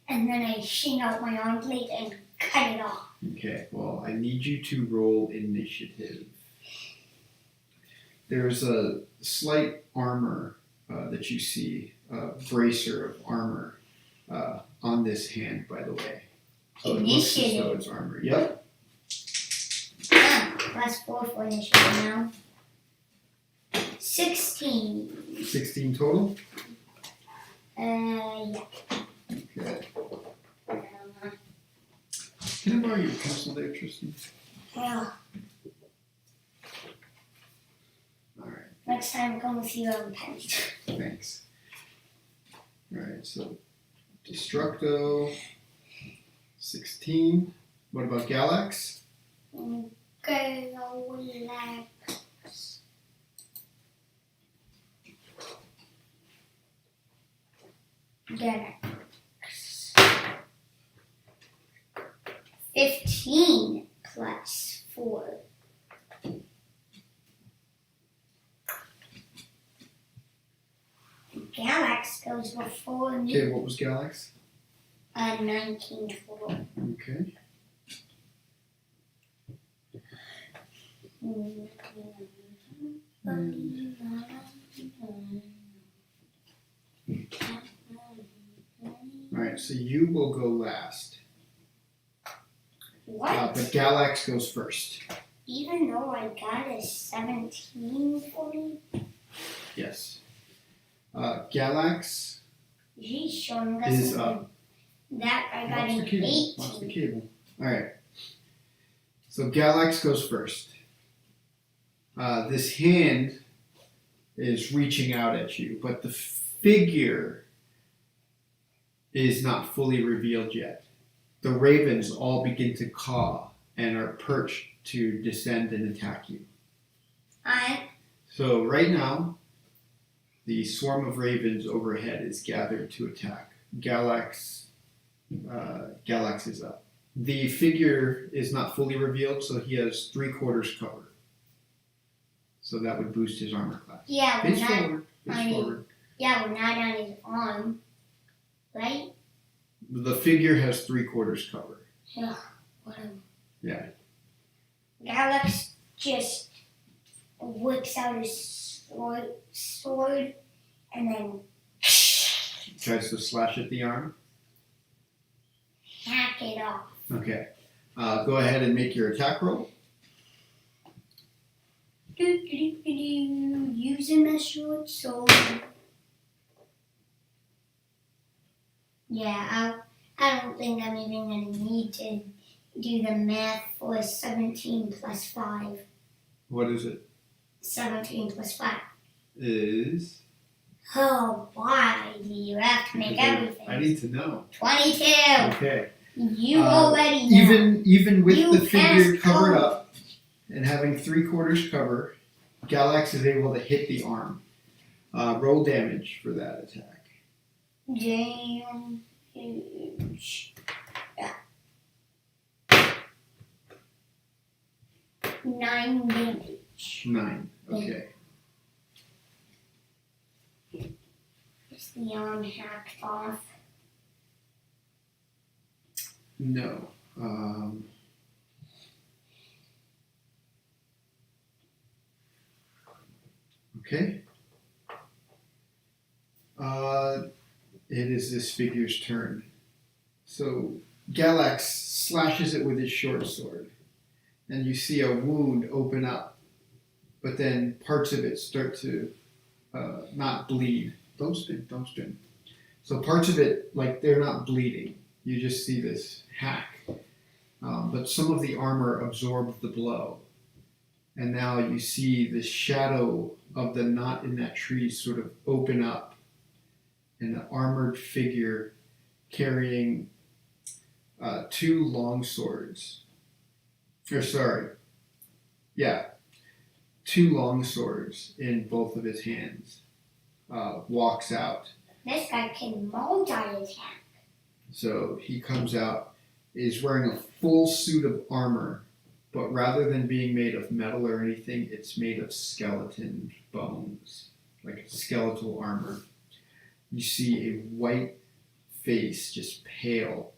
And then I shing out my arm blade and cut it off. Okay. Well, I need you to roll initiative. There's a slight armor that you see, a bracer of armor on this hand, by the way. So it looks as though it's armor. Yep. +4 for initiative now. 16. 16 total? Yeah. Okay. Can I borrow your pencil there, Tristan? Well, Alright, next time come with your own pen. thanks. Alright, so Destructo, 16. What about Galax? Galax. Galax. 15 plus 4. Galax goes before me. Okay, what was Galax? 19 total. Okay. Alright, so you will go last. What? But Galax goes first. Even though I got a 17 for me? Yes. Galax She's showing us is something. up. That I got Watch an the cable. 18. Watch the cable. Alright. So Galax goes first. This hand is reaching out at you, but the figure is not fully revealed yet. The ravens all begin to caw and are perched to descend and attack you. Alright. So right now, the swarm of ravens overhead is gathered to attack. Galax is up. The figure is not fully revealed, so he has 3/4 cover. So that would boost his armor class. Yeah, Face we're not. forward. Face forward. Yeah, we're not on his arm, right? The figure has 3/4 cover. Yeah. Whatever. Yeah. Galax just whips out his sword and then Tries to slash at the arm. hack it off. Okay. Go ahead and make your attack roll. Using my short sword. Yeah, I don't think I'm even going to need to do the math for 17 plus 5. What is it? 17 plus 5. Is. Oh, why do you have to make everything? I need to know. 22. Okay. You already know. Even with You the figure passed covered code. up and having 3/4 cover, Galax is able to hit the arm. Roll damage for that attack. Damn. 9 damage. 9. Okay. Is the arm hacked off? No. Okay. It is this figure's turn. So Galax slashes it with his short sword, and you see a wound open up, but then parts of it start to not bleed. Don't spin. So parts of it, like, they're not bleeding. You just see this hack. But some of the armor absorbed the blow. And now you see the shadow of the knot in that tree sort of open up. And an armored figure carrying 2 long swords. 2 long swords in both of his hands. Walks out. This guy can multi-attack. So he comes out, is wearing a full suit of armor, but rather than being made of metal or anything, it's made of skeleton bones, like skeletal armor. You see a white face, just pale,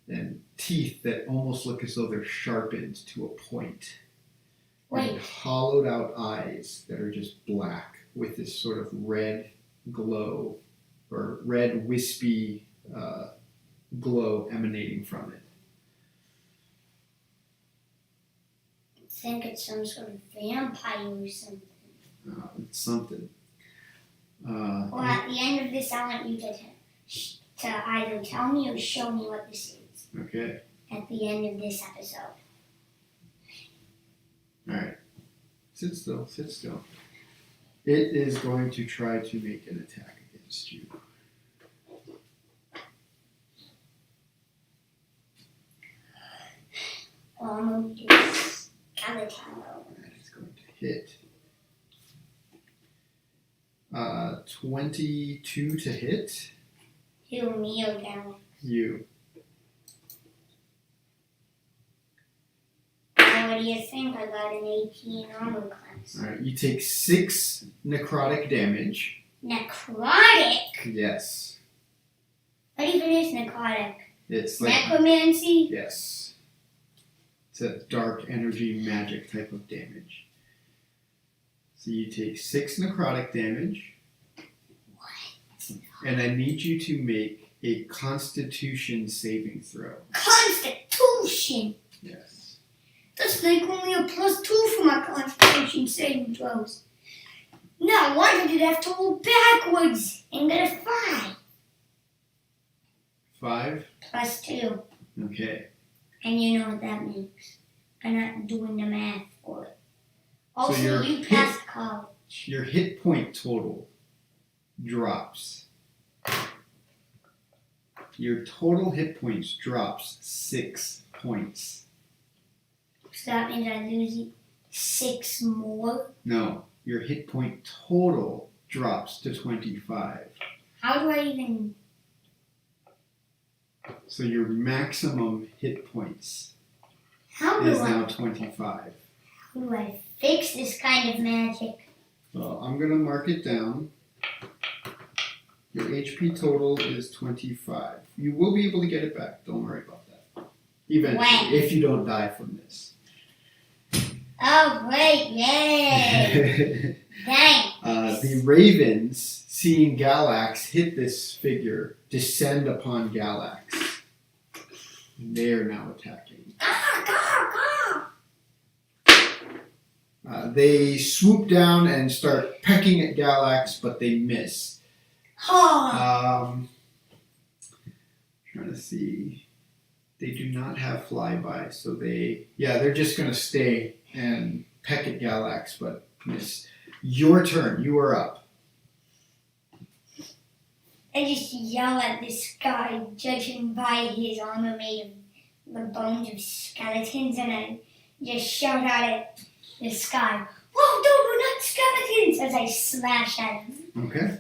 and teeth that almost look as though they're sharpened to a point. Wait. And hollowed out eyes that are just black with this sort of red glow, or red wispy glow emanating from it. I think it's some sort of vampire or something. It's something. Well, at the end of this, I want you to either tell me or show me what this is. Okay. At the end of this episode. Alright. Sit still. It is going to try to make an attack against you. Well, I'm going to do this skeleton. That is going to hit. 22 to hit. Who, me or Galax? You. What do you think? I got an 18 armor class. Alright, you take 6 necrotic damage. Necrotic? Yes. What even is necrotic? It's like. Necromancy? Yes. It's a dark energy magic type of damage. So you take 6 necrotic damage. What? And I need you to make a Constitution saving throw. Constitution. Yes. That's like only a +2 for my Constitution saving throws. Now, why did it have to roll backwards and get a 5? 5? +2. Okay. And you know what that means. I'm not doing the math for it. Also, your you passed college. Your hit point total drops. Your total hit points drops 6 points. So that means I lose 6 more? No, your hit point total drops to 25. How do I even... So your maximum hit points How do is I... now 25. How do I fix this kind of magic? Well, I'm going to mark it down. Your HP total is 25. You will be able to get it back. Don't worry about that. Eventually, When? if you don't die from this. Oh, great, yay! Thanks. The ravens, seeing Galax hit this figure, descend upon Galax. They are now attacking. They swoop down and start pecking at Galax, but they miss. Trying to see. They do not have flyby, so they're just going to stay and peck at Galax, but miss. Your turn. You are up. I just yell at this guy, judging by his armor made of the bones of skeletons, and I just shout out at this guy, "Whoa, dude, we're not skeletons!" as I slash at him. Okay.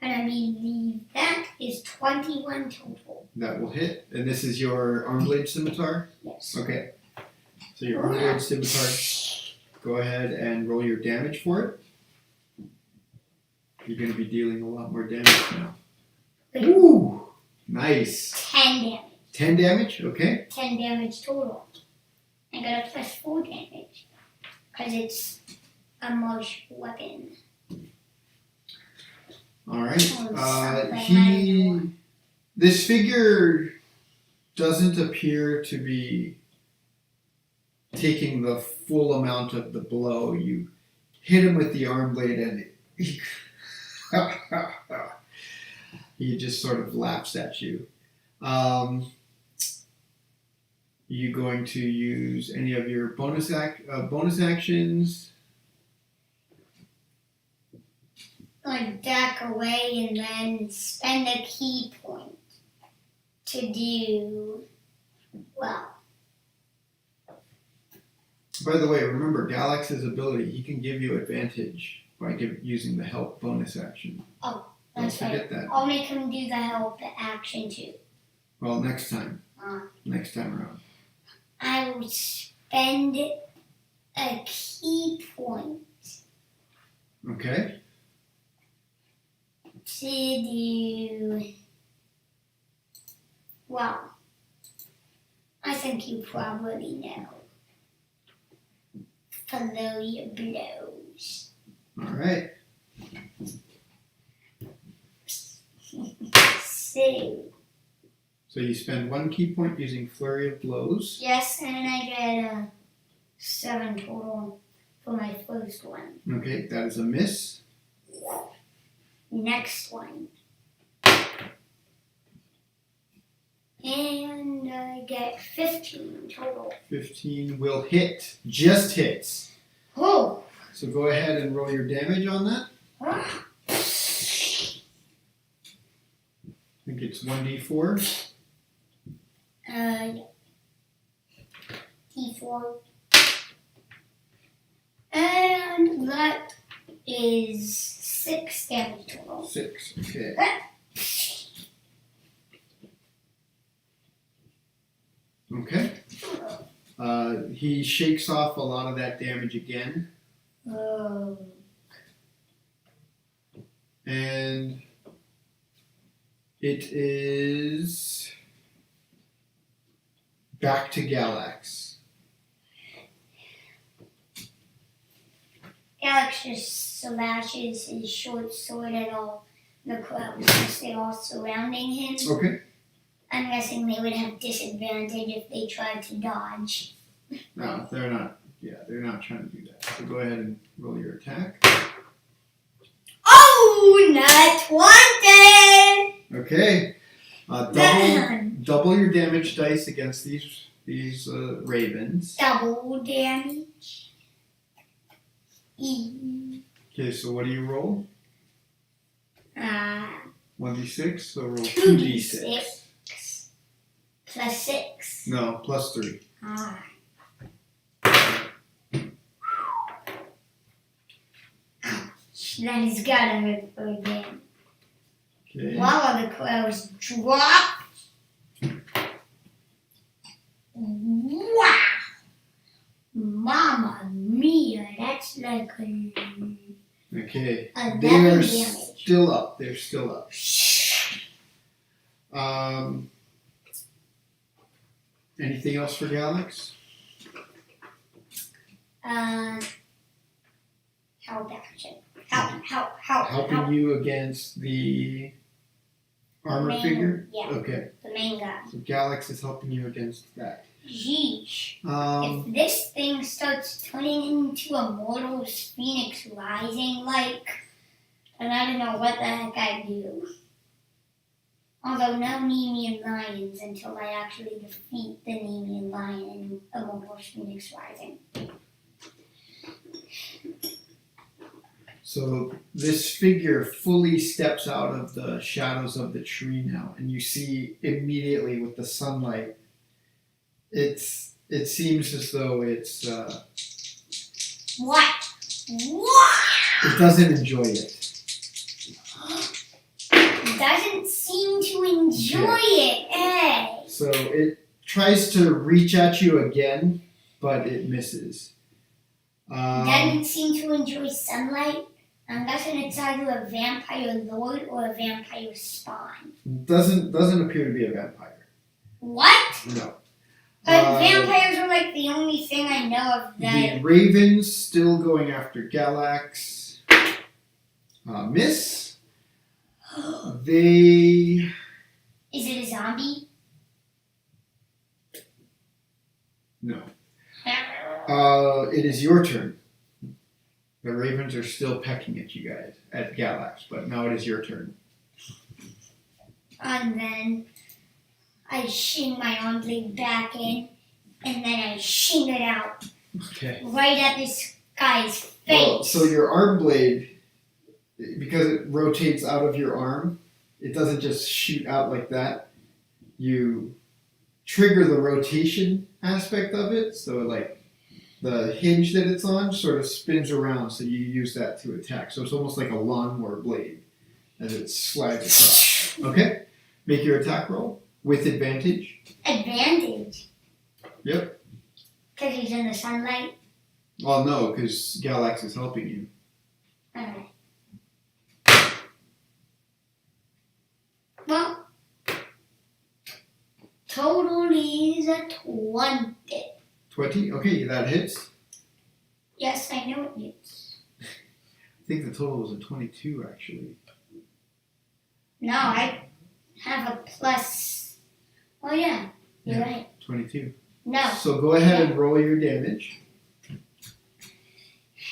And I believe that is 21 total. That will hit. And this is your Armblade Scimitar? Yes. Okay. So your Armblade Scimitar, go ahead and roll your damage for it. You're going to be dealing a lot more damage now. Ooh! Nice. 10 damage. 10 damage? Okay. 10 damage total. I got a +4 damage. Because it's a martial weapon. Alright. Something This figure doesn't appear to be taking the full amount of the blow. You hit him with the arm blade and he just sort of laughs at you. You going to use any of your bonus actions? Like back away and then spend a key point to do well. By the way, remember Galax's ability, he can give you advantage by using the help bonus action. Oh, Don't that's right. forget that. I'll make him do the help action too. Well, next time. Uh, Next time around. I will spend a key point Okay? to do well. I think you probably know. Follow your blows. Alright. So you spend 1 key point using Flurry of Blows. Yes, and I get a 7 total for my first one. Okay, that is a miss. Next one. And I get 15 total. 15 will hit. Just hits. Oh! So go ahead and roll your damage on that. Ah. I think it's 1d4. D4. And that is 6 damage total. 6. Okay. Okay. He shakes off a lot of that damage again. Oh. And it is back to Galax. Alex just slashes his short sword at all the crows since they're all surrounding him. Okay. I'm guessing they would have disadvantage if they tried to dodge. No, they're not. Yeah, they're not trying to do that. So go ahead and roll your attack. Oh, not 20! Okay. Double your damage dice against these ravens. Double damage. Okay, so what do you roll? 1d6, so roll 2d6. Plus 6. No, plus 3. That has gotta hurt for again. Okay. While the crows drop. Wow! Mama mia, that's like Okay. 11 They're damage. still up. They're still up. Anything else for Galax? Help action. Help. Helping you against the armor main- figure? yeah. Okay. The main guy. So Galax is helping you against that. Yeesh. Um, If this thing starts turning into a Mortal's Phoenix Rising then I don't know what the heck I'd do. Although no Nemean lions until I actually defeat the Nemean lion in Mortal's Phoenix Rising. So this figure fully steps out of the shadows of the tree now, and you see immediately with the sunlight, it seems as though it's What? it doesn't enjoy it. Doesn't seem to enjoy it, eh? So it tries to reach at you again, but it misses. Doesn't seem to enjoy sunlight. I'm guessing it's either a vampire lord or a vampire spawn. Doesn't appear to be a vampire. What? No. But vampires are like the only thing I know of that. The ravens still going after Galax. Miss. They. Is it a zombie? No. It is your turn. The ravens are still pecking at you guys, at Galax, but now it is your turn. And then I shing my arm blade back in, and then I shing it out Okay. right at this guy's face. Well, so your arm blade, because it rotates out of your arm, it doesn't just shoot out like that. You trigger the rotation aspect of it, so like the hinge that it's on sort of spins around, so you use that to attack. So it's almost like a lawnmower blade as it slides across. Okay? Make your attack roll with advantage. Advantage. Yep. Because he's in the sunlight. Well, no, because Galax is helping you. Alright. Well, total is a 20. 20? Okay, that hits. Yes, I know it is. I think the total was a 22, actually. No, I have a plus. Oh, yeah. You're right. 22. No. So go ahead and roll your damage.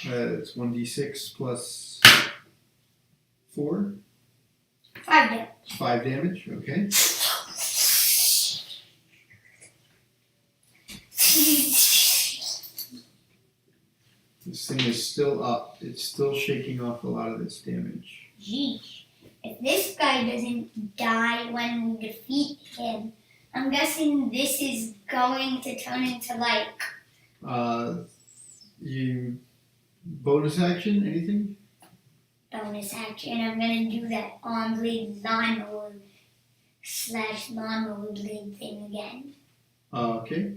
It's 1d6 plus 4. 5 damage. 5 damage, okay. This thing is still up. It's still shaking off a lot of this damage. Geesh. If this guy doesn't die when we defeat him, I'm guessing this is going to turn into You bonus action, anything? bonus action. I'm gonna do that arm blade lawnmower / lawnmower blade thing again. Okay.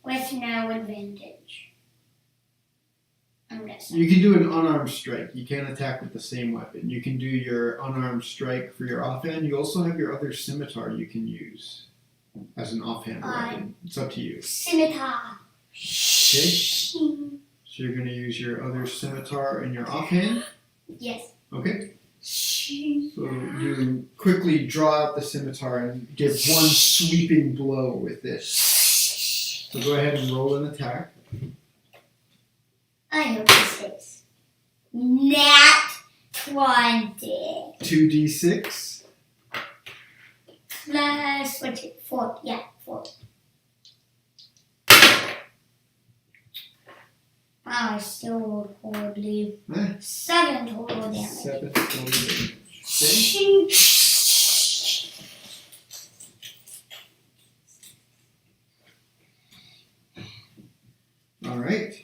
With no advantage. I'm guessing. You can do an unarmed strike. You can't attack with the same weapon. You can do your unarmed strike for your offhand. You also have your other scimitar you can use as an offhand weapon. It's up to you. Scimitar. Okay. So you're going to use your other scimitar and your offhand? Yes. Okay. So you quickly draw out the scimitar and give one sweeping blow with this. So go ahead and roll an attack. I hope this is nat 20 2d6. plus what's it? 4. Yeah, 4. I still rolled horribly. 7 total damage. 7 total damage. Okay. All right.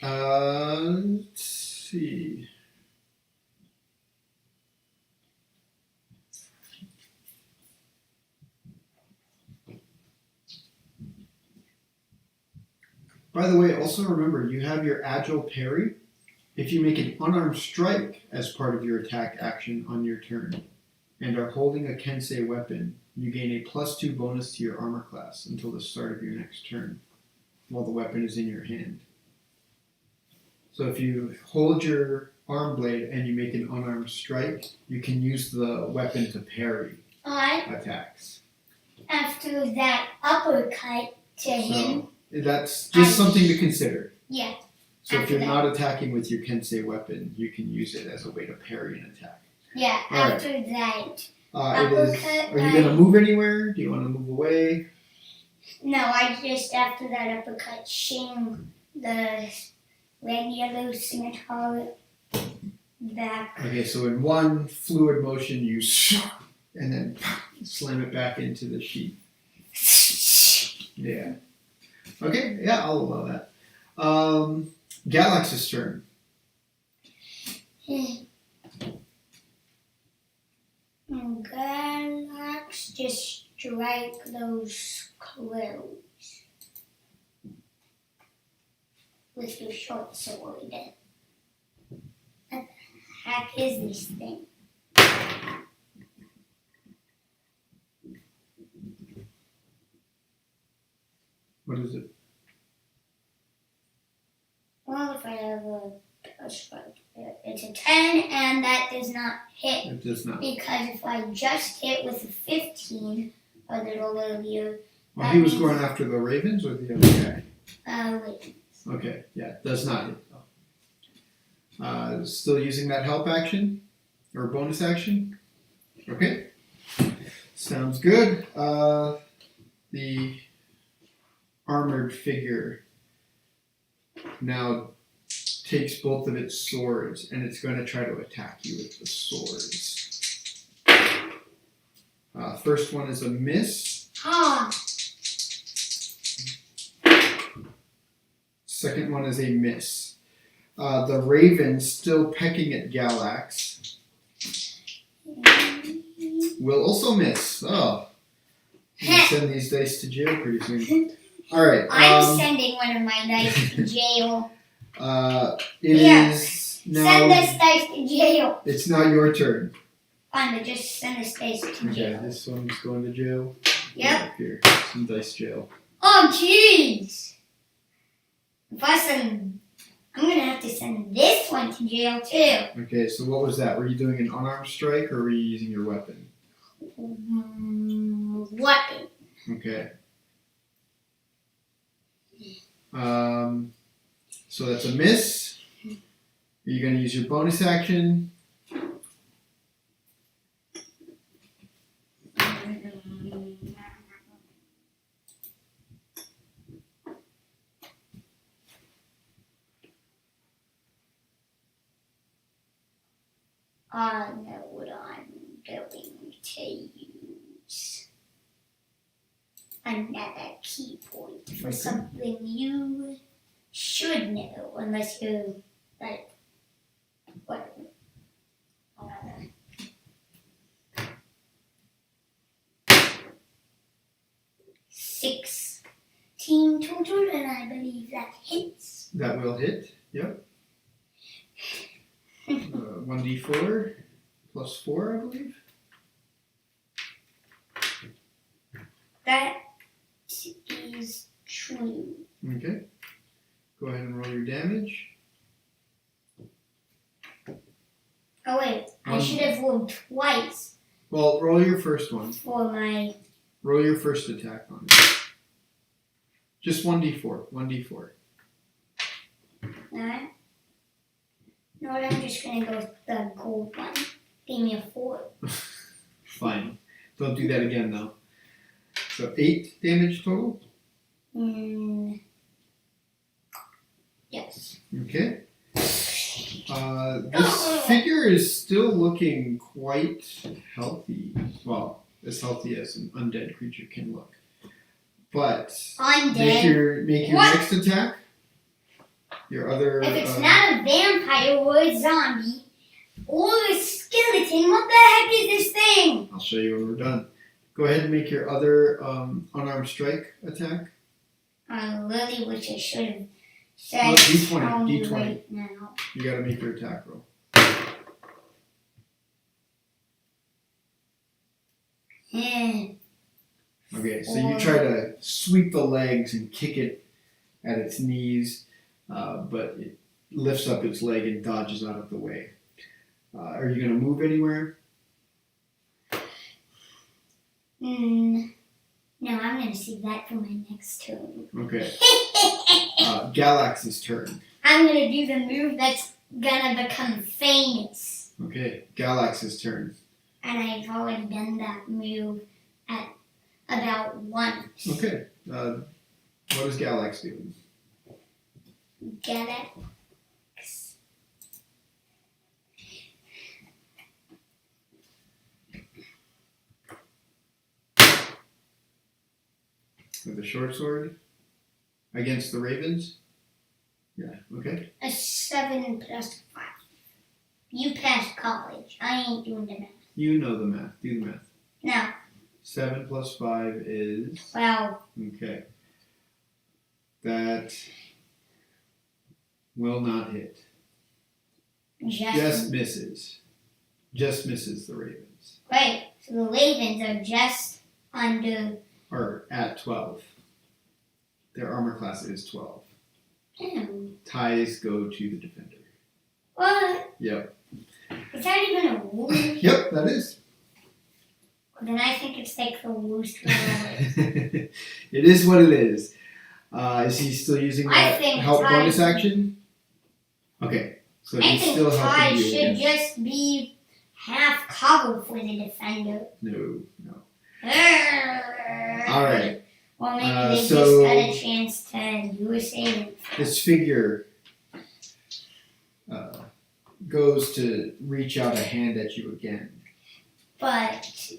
Let's see. By the way, also remember you have your agile parry. If you make an unarmed strike as part of your attack action on your turn and are holding a Kensei weapon, you gain a +2 bonus to your armor class until the start of your next turn while the weapon is in your hand. So if you hold your arm blade and you make an unarmed strike, you can use the weapon to parry attacks. After that uppercut to him. That's just something to consider. Yeah. So if you're not attacking with your Kensei weapon, you can use it as a way to parry an attack. Yeah, All after right. that. Are you going to move anywhere? Do you want to move away? No, I just, after that uppercut, shing the red yellow scimitar back. Okay, so in one fluid motion, you and then slam it back into the sheath. Yeah. Okay, yeah, I'll allow that. Galax's turn. Galax, just strike those clothes with your short sword. What the heck is this thing? What is it? Well, if I have a strike, it's a 10, and that does not hit. It does not. Because if I just hit with a 15, a little earlier. Well, he was going after the Ravens or the other guy? Ravens. Okay, yeah, does not hit though. Still using that help action or bonus action? Okay, sounds good. The armored figure now takes both of its swords and it's going to try to attack you with the swords. First one is a miss. Second one is a miss. The Raven, still pecking at Galax, will also miss. Oh, I'm going to send these dice to jail pretty soon. Alright. I'm sending one of my dice to jail. It is now. Send this dice to jail. It's now your turn. Fine, but just send this dice to jail. Okay, this one's going to jail. Yep. Here, some dice jail. Oh, jeez. If I send, I'm going to have to send this one to jail, too. Okay, so what was that? Were you doing an unarmed strike or were you using your weapon? Weapon. Okay. So that's a miss. Are you going to use your bonus action? I know what I'm going to use. Another key point for something you should know, unless you, like, whatever. 16 16 total, and I believe that hits. That will hit. Yep. 1d4 plus 4, I believe. That is true. Okay. Go ahead and roll your damage. Oh wait, I should have rolled twice Well, roll your first one. for my. Roll your first attack on it. Just 1d4. 1d4. Alright. No, I'm just gonna go with the gold one. Give me a 4. Fine. Don't do that again, though. So 8 damage total? Yes. Okay. This figure is still looking quite healthy. Well, as healthy as an undead creature can look. But I'm make dead. your What? next attack. Your other. If it's not a vampire or a zombie or a skeleton, what the heck is this thing? I'll show you when we're done. Go ahead and make your other unarmed strike attack. I really wish I should have said Oh, D20, sound D20. right now. You gotta make your attack roll. Okay, so you try to sweep the legs and kick it at its knees, but it lifts up its leg and dodges out of the way. Are you gonna move anywhere? No, I'm gonna save that for my next turn. Okay. Galax's turn. I'm gonna do the move that's gonna become famous. Okay, Galax's turn. And I've already done that move at about once. Okay. What is Galax doing? Galax. With a short sword? Against the ravens? Yeah, okay. A 7 plus 5. You passed college. I ain't doing the math. You know the math. Do the math. No. 7 plus 5 is... Well, Okay. That will not hit. Just misses. Just misses the ravens. Right. So the ravens are just under. Or at 12. Their armor class is 12. Damn. Ties go to the defender. What? Yep. Is that even a rule? Yep, that is. Then I think it's like the worst rule. It is what it is. Is he still using I that think help ties- bonus action? Okay, so I he's think still helping ties you. should against- just be half cover for the defender. No. All Alright, Well, maybe they so- just got a chance to do a saving. this figure goes to reach out a hand at you again. But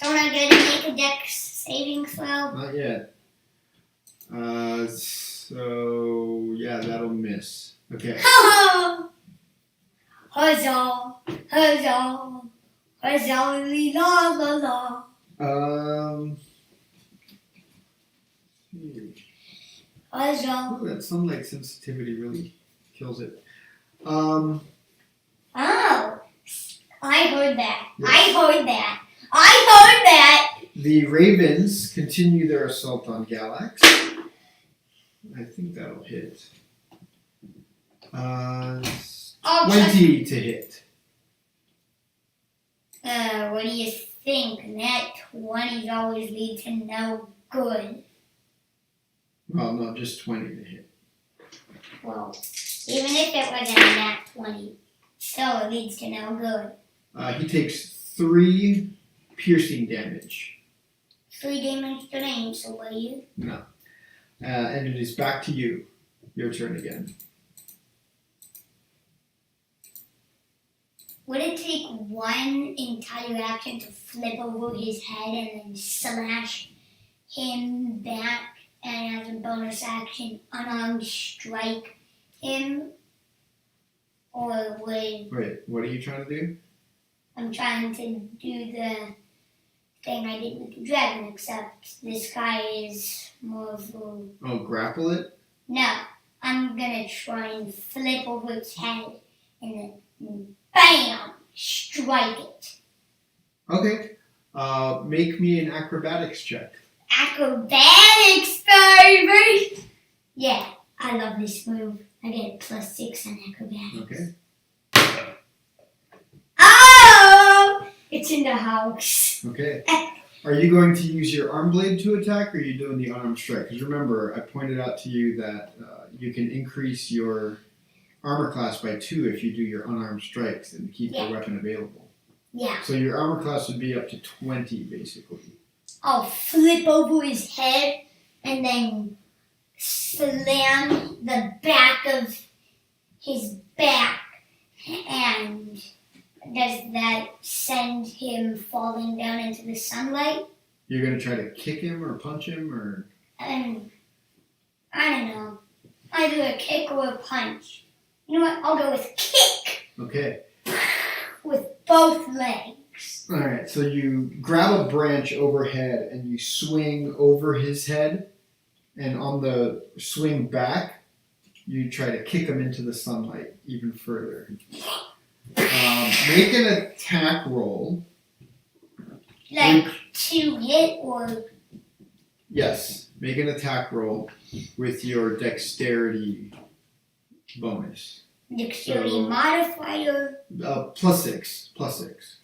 don't I get to make a dex saving throw? Not yet. So, yeah, that'll miss. Okay. Huzzah! Huzzah! Huzzah! Huzzah! La la la! Huzzah! Oh, that sunlight sensitivity really kills it. Oh! I heard that. Yes. I heard that. I heard that! The ravens continue their assault on Galax. I think that'll hit. 20 to hit. What do you think? That 20s always lead to no good. Well, no, just 20 to hit. Well, even if it wasn't a nat 20, still it leads to no good. He takes 3 piercing damage. 3 damage to name, so will you? No. And it is back to you. Your turn again. Would it take one entire action to flip over his head and then slash him back, and as a bonus action, unarmed strike him? Or would Wait, what are you trying to do? I'm trying to do the thing I did with the dragon, except this guy is more of a... Oh, grapple it? No, I'm gonna try and flip over its head and then BAM! Strike it. Okay. Make me an acrobatics check. Acrobatics, baby! Yeah, I love this move. I get +6 on acrobatics. Okay. Oh! It's in the house. Okay. Are you going to use your arm blade to attack, or are you doing the unarmed strike? Because remember, I pointed out to you that you can increase your armor class by 2 if you do your unarmed strikes and keep the weapon available. Yeah. So your armor class would be up to 20, basically. I'll flip over his head and then slam the back of his back. And does that send him falling down into the sunlight? You're going to try to kick him or punch him, or? I don't know. Either a kick or a punch. You know what? I'll go with kick. Okay. With both legs. All right. So you grab a branch overhead and you swing over his head, and on the swing back, you try to kick him into the sunlight even further. Make an attack roll. Like to hit or... Yes. Make an attack roll with your dexterity bonus. Dexterity modifier. +6. +6.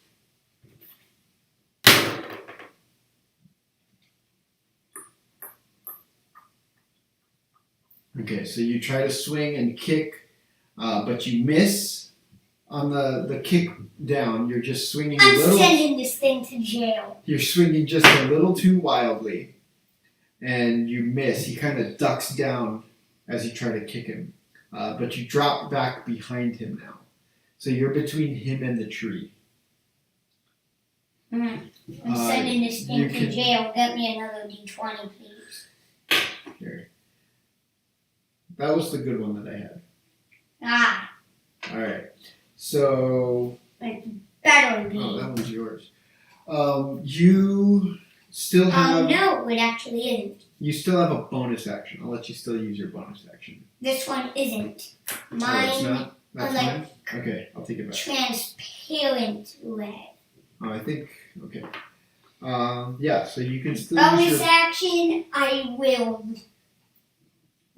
Okay, so you try to swing and kick, but you miss on the kick down. You're just swinging I'm sending this thing to jail. You're swinging just a little too wildly, and you miss. He kind of ducks down as you try to kick him, but you drop back behind him now. So you're between him and the tree. I'm sending this thing to jail. Get me another D20, please. Here. That was the good one that I had. Ah. All right. So. It better be. Oh, that one's yours. You still have. No, it actually isn't. You still have a bonus action. I'll let you still use your bonus action. This one isn't. Mine. Oh, it's not? That's like fine. Okay, I'll take it back. Transparent red. Oh, I think. Okay. Yeah. So you can still Bonus use your. action. I will.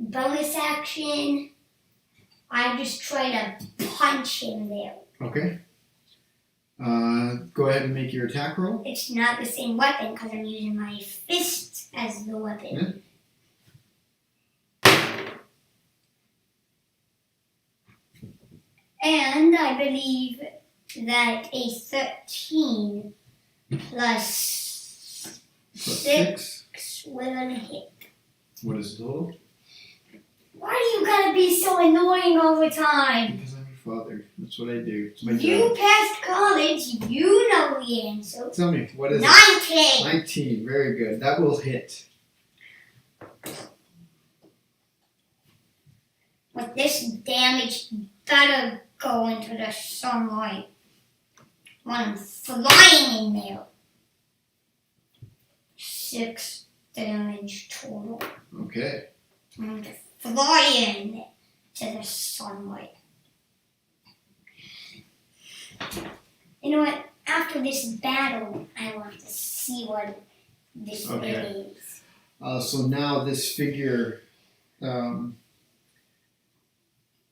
Bonus action. I just try to punch him there. Okay. Go ahead and make your attack roll. It's not the same weapon because I'm using my fist as the weapon. Yeah. And I believe that a 13 plus 6 will hit. What is the total? Why do you gotta be so annoying all the time? Because I'm your father. That's what I do. It's my You job. passed college, you know the answer. Tell me, what is 19! it? 19. Very good. That will hit. With this damage, better go into the sunlight. When I'm flying in there. 6 damage total. Okay. I'm just flying to the sunlight. You know what? After this battle, I want to see what this thing is. So now this figure. Does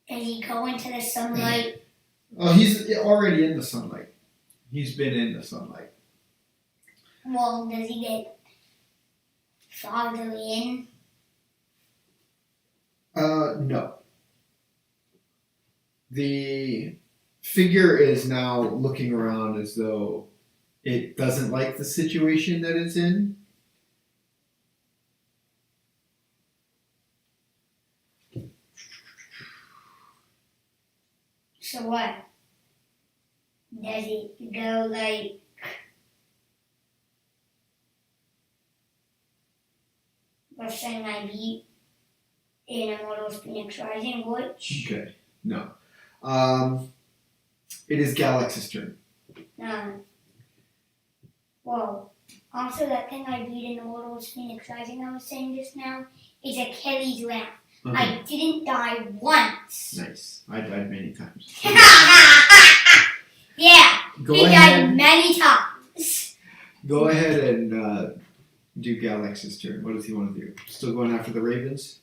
he go into the sunlight? Oh, he's already in the sunlight. He's been in the sunlight. Well, does he get farther in? No. The figure is now looking around as though it doesn't like the situation that it's in. So what? Does it go like... Let's say I beat in Immortals Phoenix Rising, which... Okay. No. It is Galax's turn. Well, Also, that thing I beat in the Wartoons Phoenix Rising I was saying just now is Achilles' laugh. I didn't die once. Nice. I died many times. Yeah, he died many times. Go ahead and do Galax's turn. What does he want to do? Still going after the Ravens?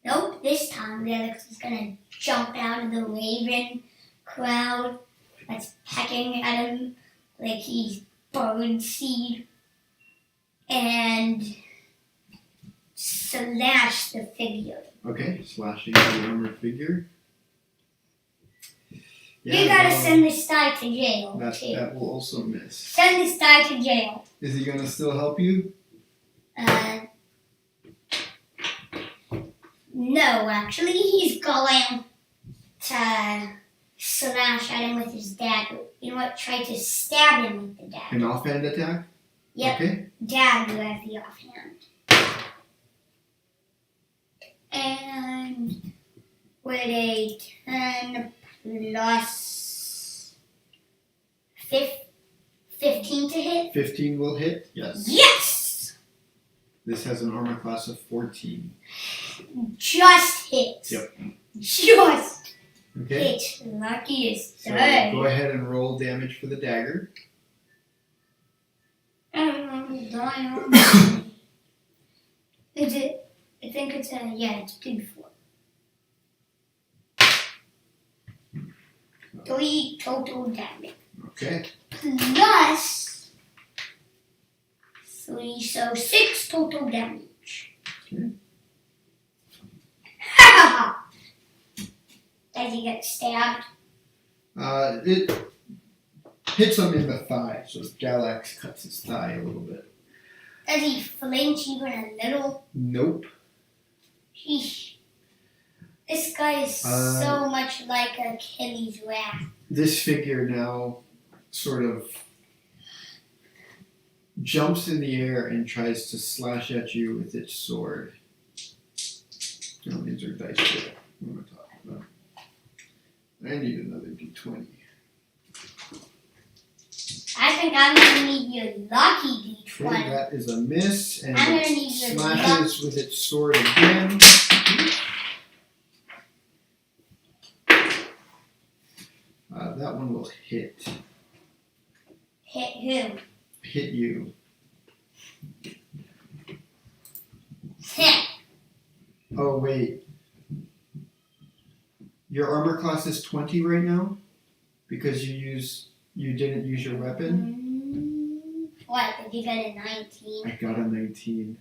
Nope, this time Alex is gonna jump out of the Raven crowd that's pecking at him like he's bird seed and slash the figure. Okay, slashing the armored figure. Yeah, You gotta send this guy to jail. That will also miss. Send this guy to jail. Is he gonna still help you? No, actually, he's going to slash at him with his dagger. You know what? Try to stab him with the dagger. An offhand attack? Yep. Okay. Dagger at the offhand. And with a 10 plus 15 to hit. 15 will hit? Yes. Yes! This has an armor class of 14. Just hit. Yep. Just Okay. hit. Luckiest So day. go ahead and roll damage for the dagger. Is it? I think it's it's 2d4. 3 total damage. Okay. Plus 3, so 6 total damage. Okay. Does he get stabbed? It hits him in the thigh, so Galax cuts his thigh a little bit. Does he flinch even a little? Nope. Sheesh. This guy is so much like Achilles' wrath. This figure now sort of jumps in the air and tries to slash at you with its sword. Oh, these are dice there. What am I talking about? I need another d20. I think I'm gonna need your lucky d20. Okay, that is a miss, and I'm gonna it need your slashes with its sword again. That one will hit. Hit who? Hit you. Hit. Oh, wait. Your armor class is 20 right now? Because you didn't use your weapon? What? Did you get a 19? I got a 19.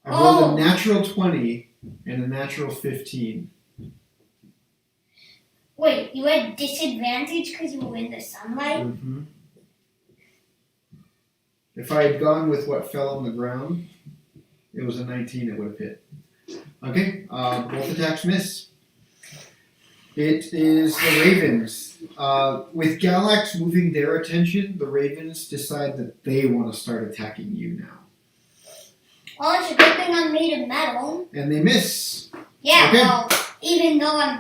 I rolled a natural 20 and a natural 15. Wait, you had disadvantage because you were in the sunlight? Mm-hmm. If I had gone with what fell on the ground, it was a 19, it would have hit. Okay, both attacks miss. It is the Ravens. With Galax moving their attention, the Ravens decide that they want to start attacking you now. Well, it's a good thing I'm made of metal. And they miss. Yeah, Okay. well, even though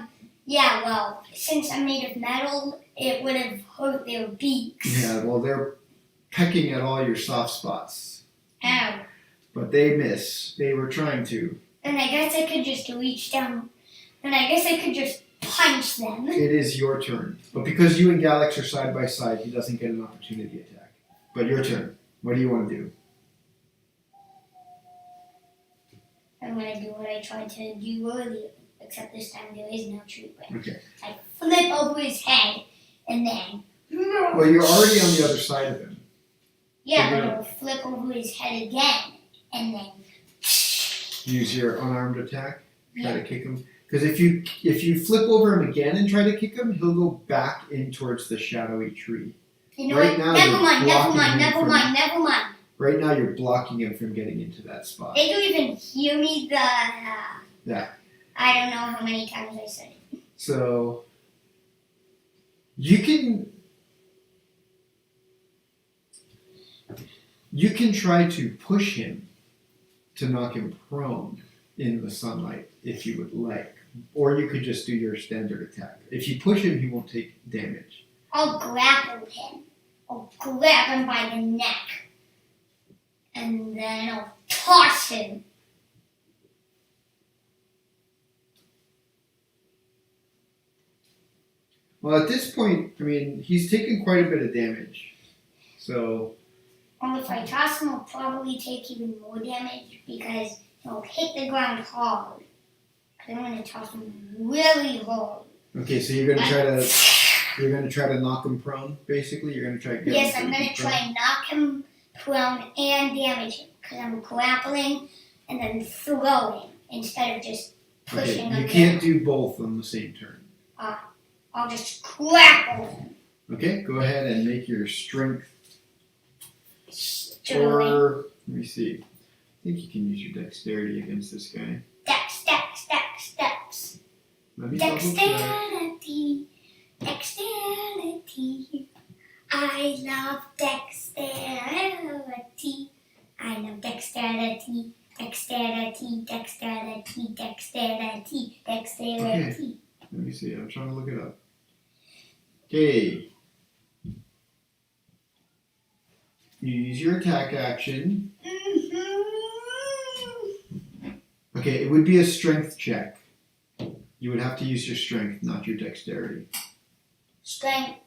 since I'm made of metal, it would have hurt their beaks. Yeah, well, they're pecking at all your soft spots. Ow. But they miss. They were trying to. And I guess I could just reach down. And I guess I could just punch them. It is your turn. But because you and Galax are side by side, he doesn't get an opportunity attack. But your turn. What do you want to do? I'm going to do what I tried to do earlier. Except this time there is no treatment. Okay. I flip over his head and then... Well, you're already on the other side of him. Yeah, but I'll flip over his head again and then... Use your unarmed attack. Try to kick him. Because if you flip over him again and try to kick him, he'll go back in towards the shadowy tree. You know Right what? now, Never you're mind. blocking him from- Mind. Right now, you're blocking him from getting into that spot. Did you even hear me? Yeah. I don't know how many times I said it. So you can try to push him to knock him prone in the sunlight if you would like. Or you could just do your standard attack. If you push him, he won't take damage. I'll grapple him. I'll grab him by the neck. And then I'll toss him. Well, at this point, I mean, he's taken quite a bit of damage. So, Or if I toss him, I'll probably take even more damage because he'll hit the ground hard. I'm going to toss him really hard. okay, so you're gonna try to knock him prone, basically. You're gonna try to get Yes, him I'm going to try and knock him prone and damage him because I'm grappling and then throwing instead of just pushing Okay, him you can't down. do both on the same turn. I'll just grapple him. Okay, go ahead and make your strength. Straight. Or let me see. I think you can use your dexterity against this guy. Steps. Let me double check. Dexterity. I love dexterity. I love dexterity. Dexterity. Let me see. I'm trying to look it up. Okay. You use your attack action. Okay, it would be a strength check. You would have to use your strength, not your dexterity. Strength.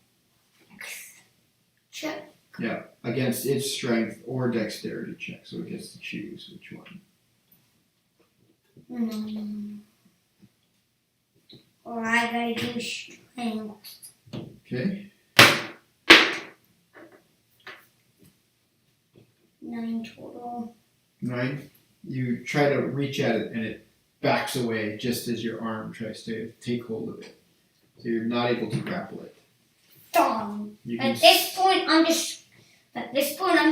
Check. Yeah, against its strength or dexterity check, so it gets to choose which one. Or I gotta do strength. Okay. 9 total. 9. You try to reach at it and it backs away just as your arm tries to take hold of it. So you're not able to grapple it. Darn. You can At this point, I'm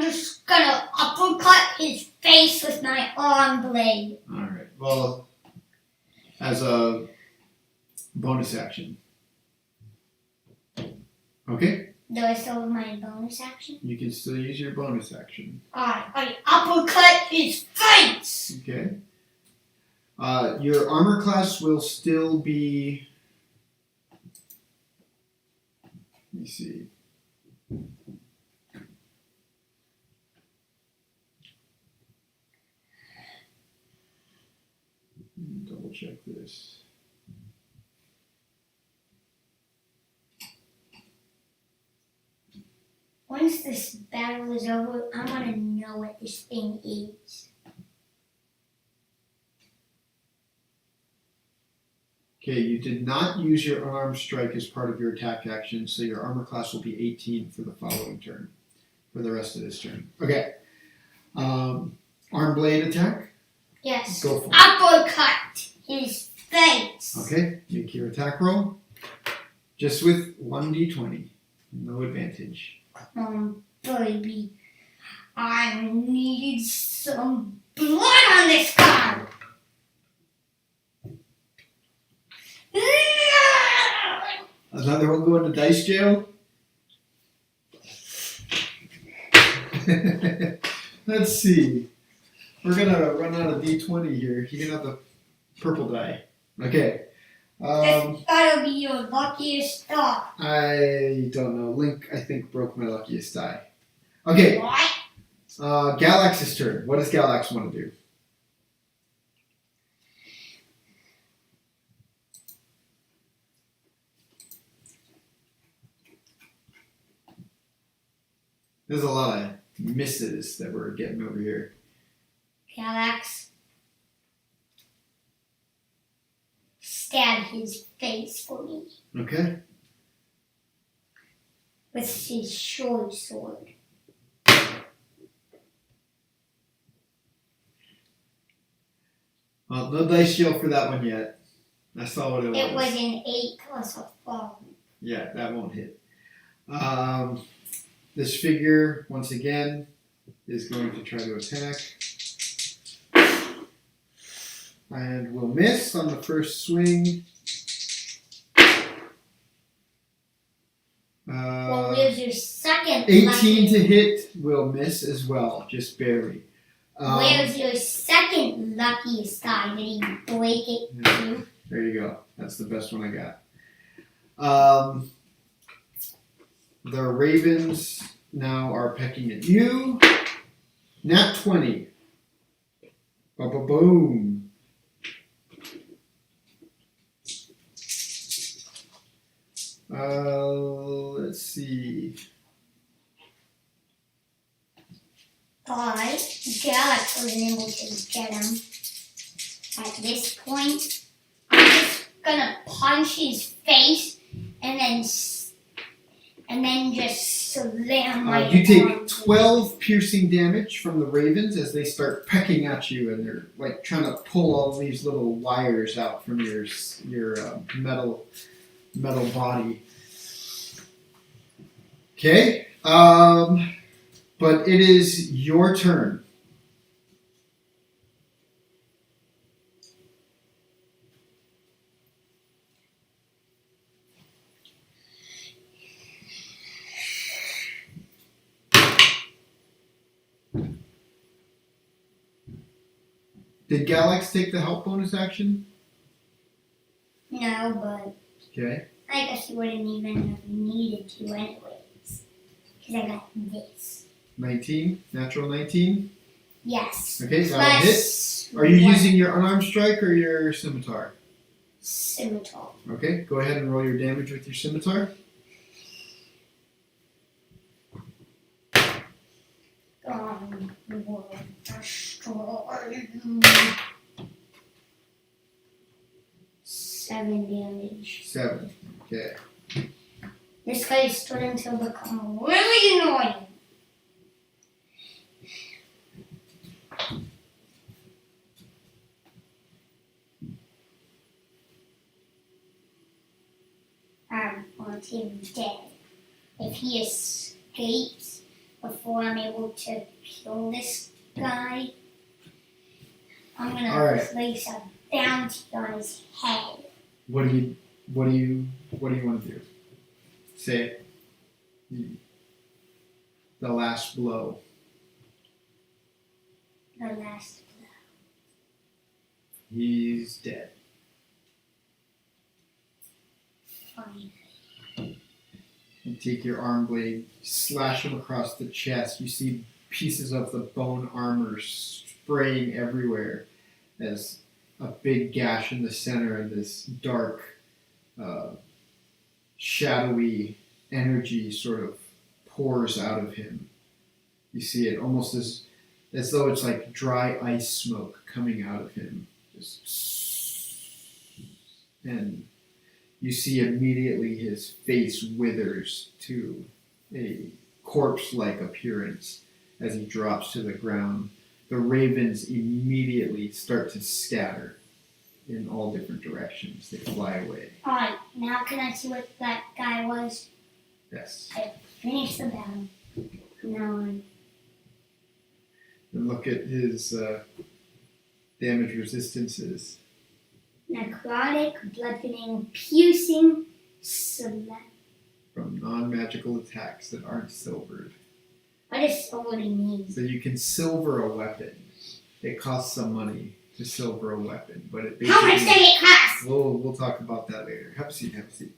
just gonna uppercut his face with my arm blade. Alright. Well, as a bonus action. Okay? Do I still have my bonus action? You can still use your bonus action. I uppercut his face! Okay. Your armor class will still be. Let me see. Double check this. Once this battle is over, I want to know what this thing is. Okay, you did not use your unarmed strike as part of your attack action, so your armor class will be 18 for the following turn, for the rest of this turn. Okay. Arm blade attack? Yes. Go for it. Uppercut his face. Okay, make your attack roll. Just with 1d20. No advantage. Come on, baby. I need some blood on this guy. Another one going to dice jail? Let's see. We're gonna run out of d20 here. You can have the purple die. Okay. This gotta be your luckiest star. I don't know. Link, I think, broke my luckiest die. Okay. What? Galax's turn. What does Galax want to do? There's a lot of misses that we're getting over here. Galax. Stab his face for me Okay. with his short sword. Well, no dice jail for that one yet. I saw what it was. It was an 8 plus a 4. Yeah, that won't hit. This figure, once again, is going to try to attack. And will miss on the first swing. Well, where's your second 18 lucky? to hit will miss as well, just barely. Where's your second luckiest die? Did he break it too? There you go. That's the best one I got. The ravens now are pecking at you. Nat 20. Ba-ba-boom. Let's see. But Galax wasn't able to get him. At this point, I'm just gonna punch his face and then just slam my You take arm. 12 piercing damage from the ravens as they start pecking at you, and they're like trying to pull all these little wires out from your metal body. Okay, but it is your turn. Did Galax take the help bonus action? No, but Okay. I guess you wouldn't even have needed to anyways. Because I got this. 19, natural 19. Yes. Okay, that'll hit. Are you using your unarmed strike or your scimitar? Scimitar. Okay, go ahead and roll your damage with your scimitar. Destroy. 7 damage. 7. Okay. This guy is starting to become really annoying. I want him dead. If he escapes before I'm able to kill this guy, I'm gonna Alright. place a bounty on his head. What do you want to do? Say it. The last blow. The last blow. He's dead. Fine. You take your arm blade, slash him across the chest. You see pieces of the bone armor spraying everywhere as a big gash in the center and this dark, shadowy energy sort of pours out of him. You see it almost as though it's like dry ice smoke coming out of him. And you see immediately his face withers to a corpse-like appearance as he drops to the ground. The ravens immediately start to scatter in all different directions. They fly away. Alright, now can I see what that guy was? Yes. I finished the battle. From now on. And look at his damage resistances. Necrotic, bludgeoning, piercing, select. From non-magical attacks that aren't silvered. What does silvery mean? So you can silver a weapon. It costs some money to silver a weapon, but it basically... How much did it cost? We'll talk about that later. Have a seat, have a seat.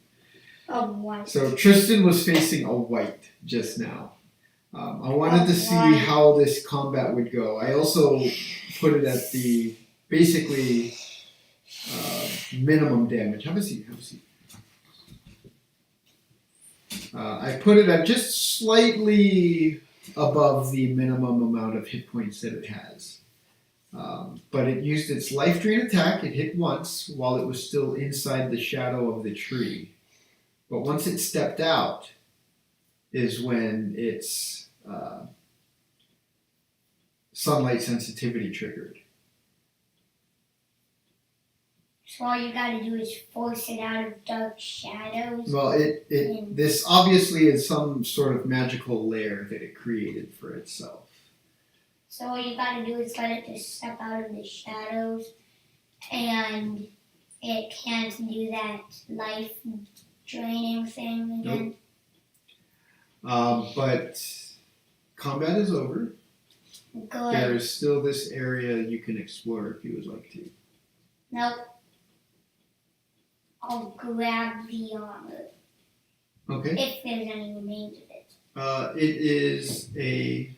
Oh, what? So Tristan was facing a white just now. I wanted to see Right. how this combat would go. I also put it at the basically minimum damage. Have a seat, have a seat. I put it at just slightly above the minimum amount of hit points that it has. But it used its life drain attack. It hit once while it was still inside the shadow of the tree. But once it stepped out is when its sunlight sensitivity triggered. So all you gotta do is force it out of dark shadows. Well, this obviously is some sort of magical lair that it created for itself. So all you gotta do is let it just step out of the shadows, and it can't do that life draining thing again. But combat is over. Good. There's still this area you can explore if you would like to. Nope. I'll grab the armor. Okay. If there's any remains of it. It is a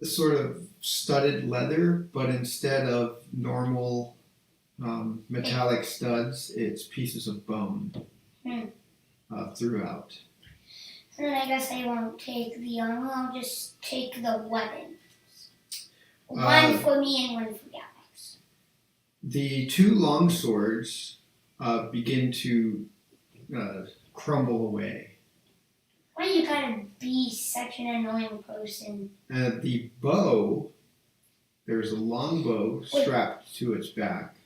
sort of studded leather, but instead of normal metallic studs, it's pieces of bone throughout. So then I guess I won't take the armor, I'll just take the weapons. One for me and one for Galax. The two long swords begin to crumble away. Why you gotta be such an annoying person? The bow, there's a long bow strapped to its back.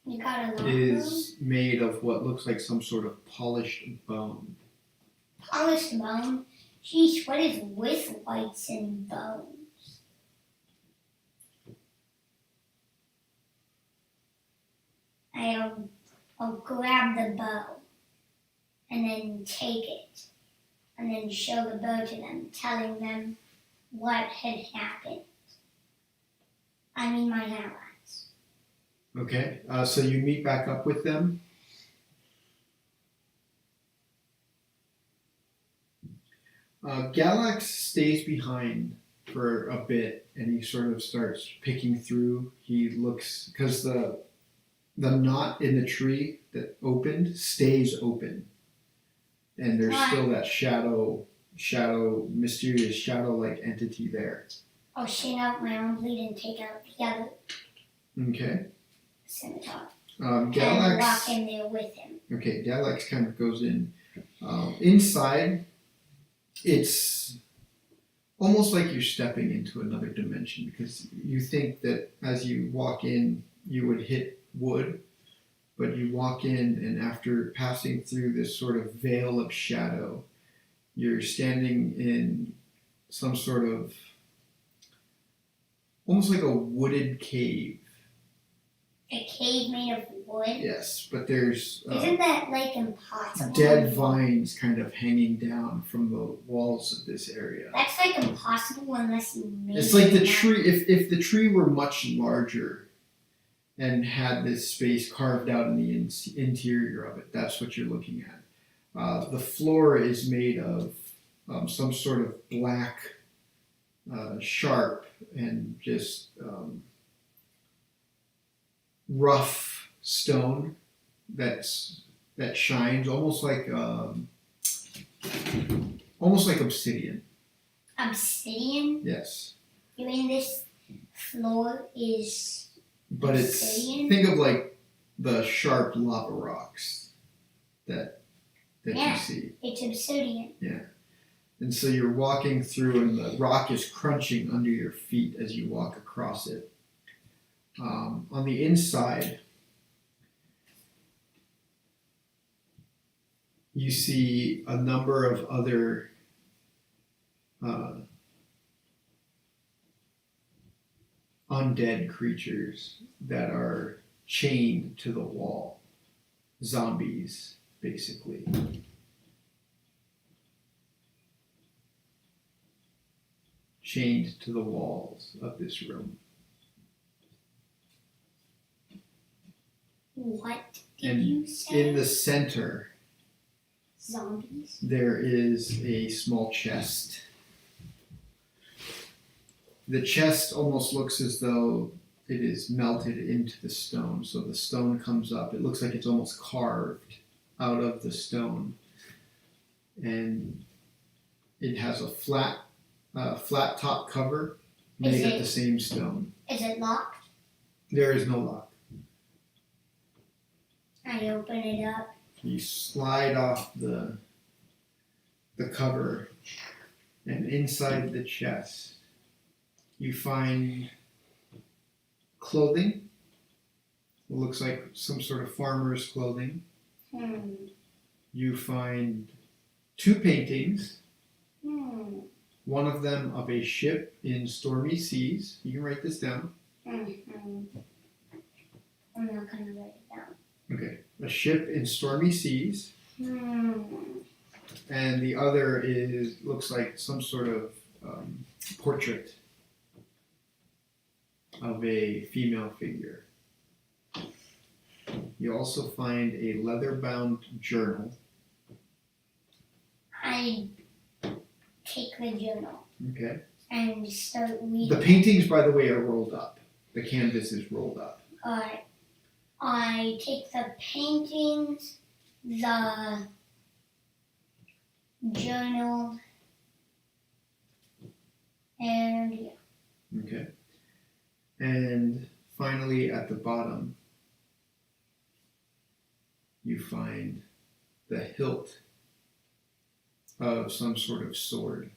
You got a long is made of what looks like some sort of polished bone. Polished bone? Sheesh, what is with whites and bones? I'll grab the bow and then take it and then show the bow to them, telling them what had happened. I mean my allies. Okay, so you meet back up with them. Galax stays behind for a bit and he sort of starts picking through. He looks, because the knot in the tree that opened stays open. And there's still that mysterious shadow-like entity there. I'll shake out my own bleed and take out the other Okay. scimitar. Galax, and walk in there with him. Okay, Galax kind of goes in. Inside, it's almost like you're stepping into another dimension because you think that as you walk in, you would hit wood, but you walk in and after passing through this sort of veil of shadow, you're standing in some sort of almost like a wooded cave. A cave made of wood? Yes, but there's isn't that like impossible? Dead vines kind of hanging down from the walls of this area. That's like impossible unless you make it's like the tree. If the tree were much larger and had this space carved out in the interior of it, that's what you're looking at. The floor is made of some sort of black, sharp, and just rough stone that shines almost like obsidian. Obsidian? Yes. You mean this floor is but obsidian? Think of like the sharp lava rocks that you see. It's obsidian. Yeah. And so you're walking through and the rock is crunching under your feet as you walk across it. On the inside, you see a number of other undead creatures that are chained to the wall. Zombies, basically. Chained to the walls of this room. What did you say? In the center, zombies. There is a small chest. The chest almost looks as though it is melted into the stone. So the stone comes up. It looks like it's almost carved out of the stone. And it has a flat top cover made of the same stone. Is it locked? There is no lock. I open it up. You slide off the cover, and inside the chest, you find clothing. It looks like some sort of farmer's clothing. You find 2 paintings. One of them of a ship in stormy seas. You can write this down. I'm not going to write it down. Okay. A ship in stormy seas. And the other looks like some sort of portrait of a female figure. You also find a leather-bound journal I take the journal Okay. and start reading. The paintings, by the way, are rolled up. The canvas is rolled up. I take the paintings, the journal, and yeah. Okay. And finally, at the bottom, you find the hilt of some sort of sword.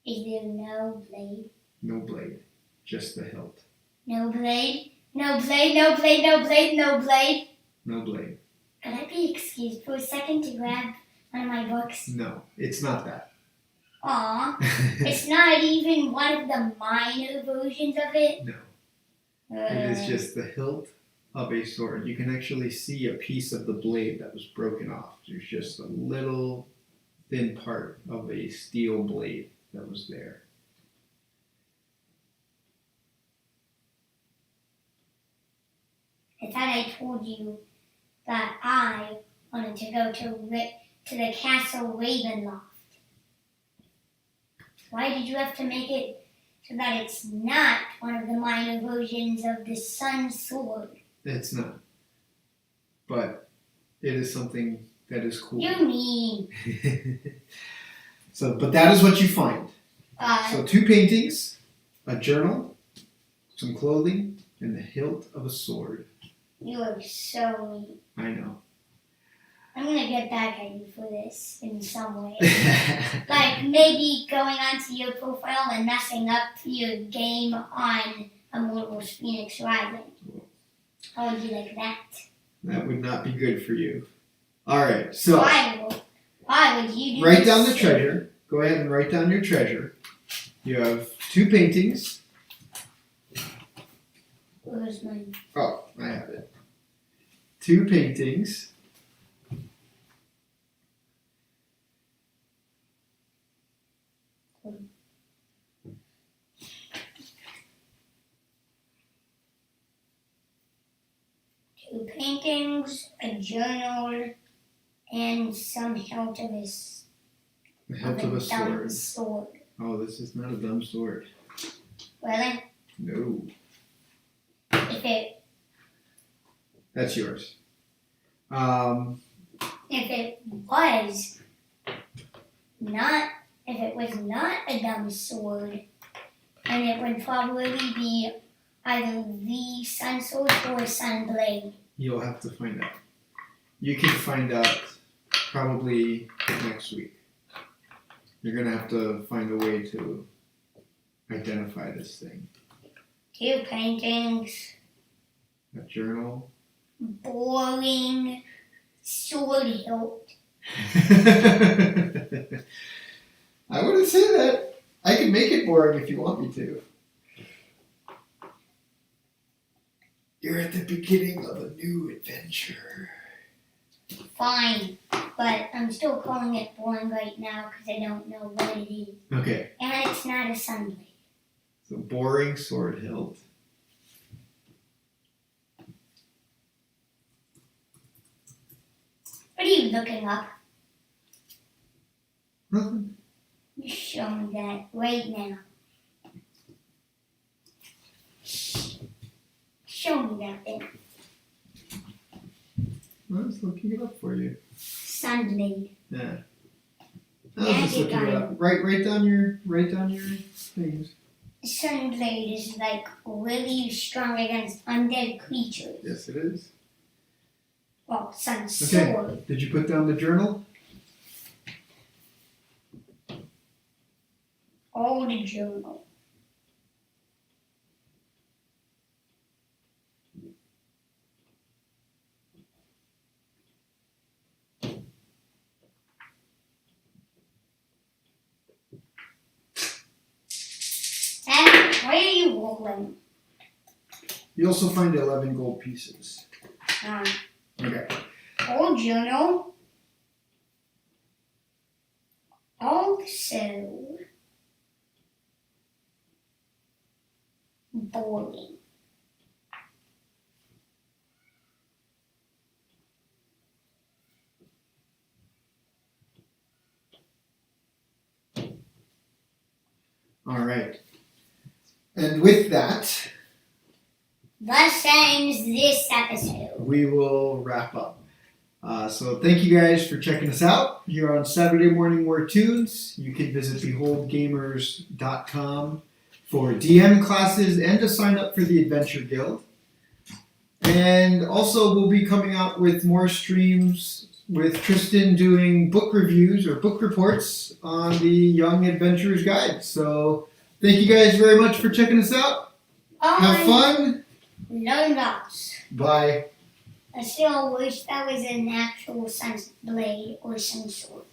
Is there no blade? No blade, just the hilt. No blade? No blade, no blade, no blade, no blade. No blade. Could I be excused for a second to grab one of my books? No, it's not that. Aw, it's not even one of the minor versions of it? No. It is just the hilt of a sword. You can actually see a piece of the blade that was broken off. There's just a little thin part of a steel blade that was there. I thought I told you that I wanted to go to the castle Ravenloft. Why did you have to make it so that it's not one of the minor versions of the sun sword? It's not. But it is something that is cool. You mean? But that is what you find. So 2 paintings, a journal, some clothing, and the hilt of a sword. You are so mean. I know. I'm gonna get back at you for this in some way. Like maybe going onto your profile and messing up your game on Immortals Phoenix Rising. How would you like that? That would not be good for you. Alright, so Why would you do write down this? the treasure. Go ahead and write down your treasure. You have 2 paintings. Where's mine? Oh, I have it. 2 paintings. Two paintings, a journal, and some hilt of The hilt of a dumb sword. sword. Oh, this is not a dumb sword. Really? No. If it That's yours. was not a dumb sword, then it would probably be either the sun sword or sun blade. You'll have to find out. You can find out probably next week. You're going to have to find a way to identify this thing. 2 paintings, A journal. boring sword hilt. I wouldn't say that. I can make it boring if you want me to. You're at the beginning of a new adventure. Fine, but I'm still calling it boring right now because I don't know what it is. Okay, And it's not a sun blade. so boring sword hilt. What are you looking up? Nothing. You show me that right now. Show me that thing. I was looking it up for you. Sun blade. Yeah. I was Yeah, just you looking got it up. Write down your things. Sun blade is like really strong against undead creatures. Yes, it is. Well, sun Okay. sword. Did you put down the journal? Old journal. And why are you rolling? You also find 11 gold pieces. Um, Okay. Old journal. Also boring. All right. And with that, Thus ends this episode. we will wrap up. So thank you guys for checking us out here on Saturday Morning Wartoons. You can visit beholdgamers.com for DM classes and to sign up for the Adventure Guild. And also we'll be coming out with more streams with Tristan doing book reviews or book reports on the Young Adventurer's Guide. So thank you guys very much for checking us out. Have fun. Learn lots. Bye. I still wish that was an actual blade or some sort.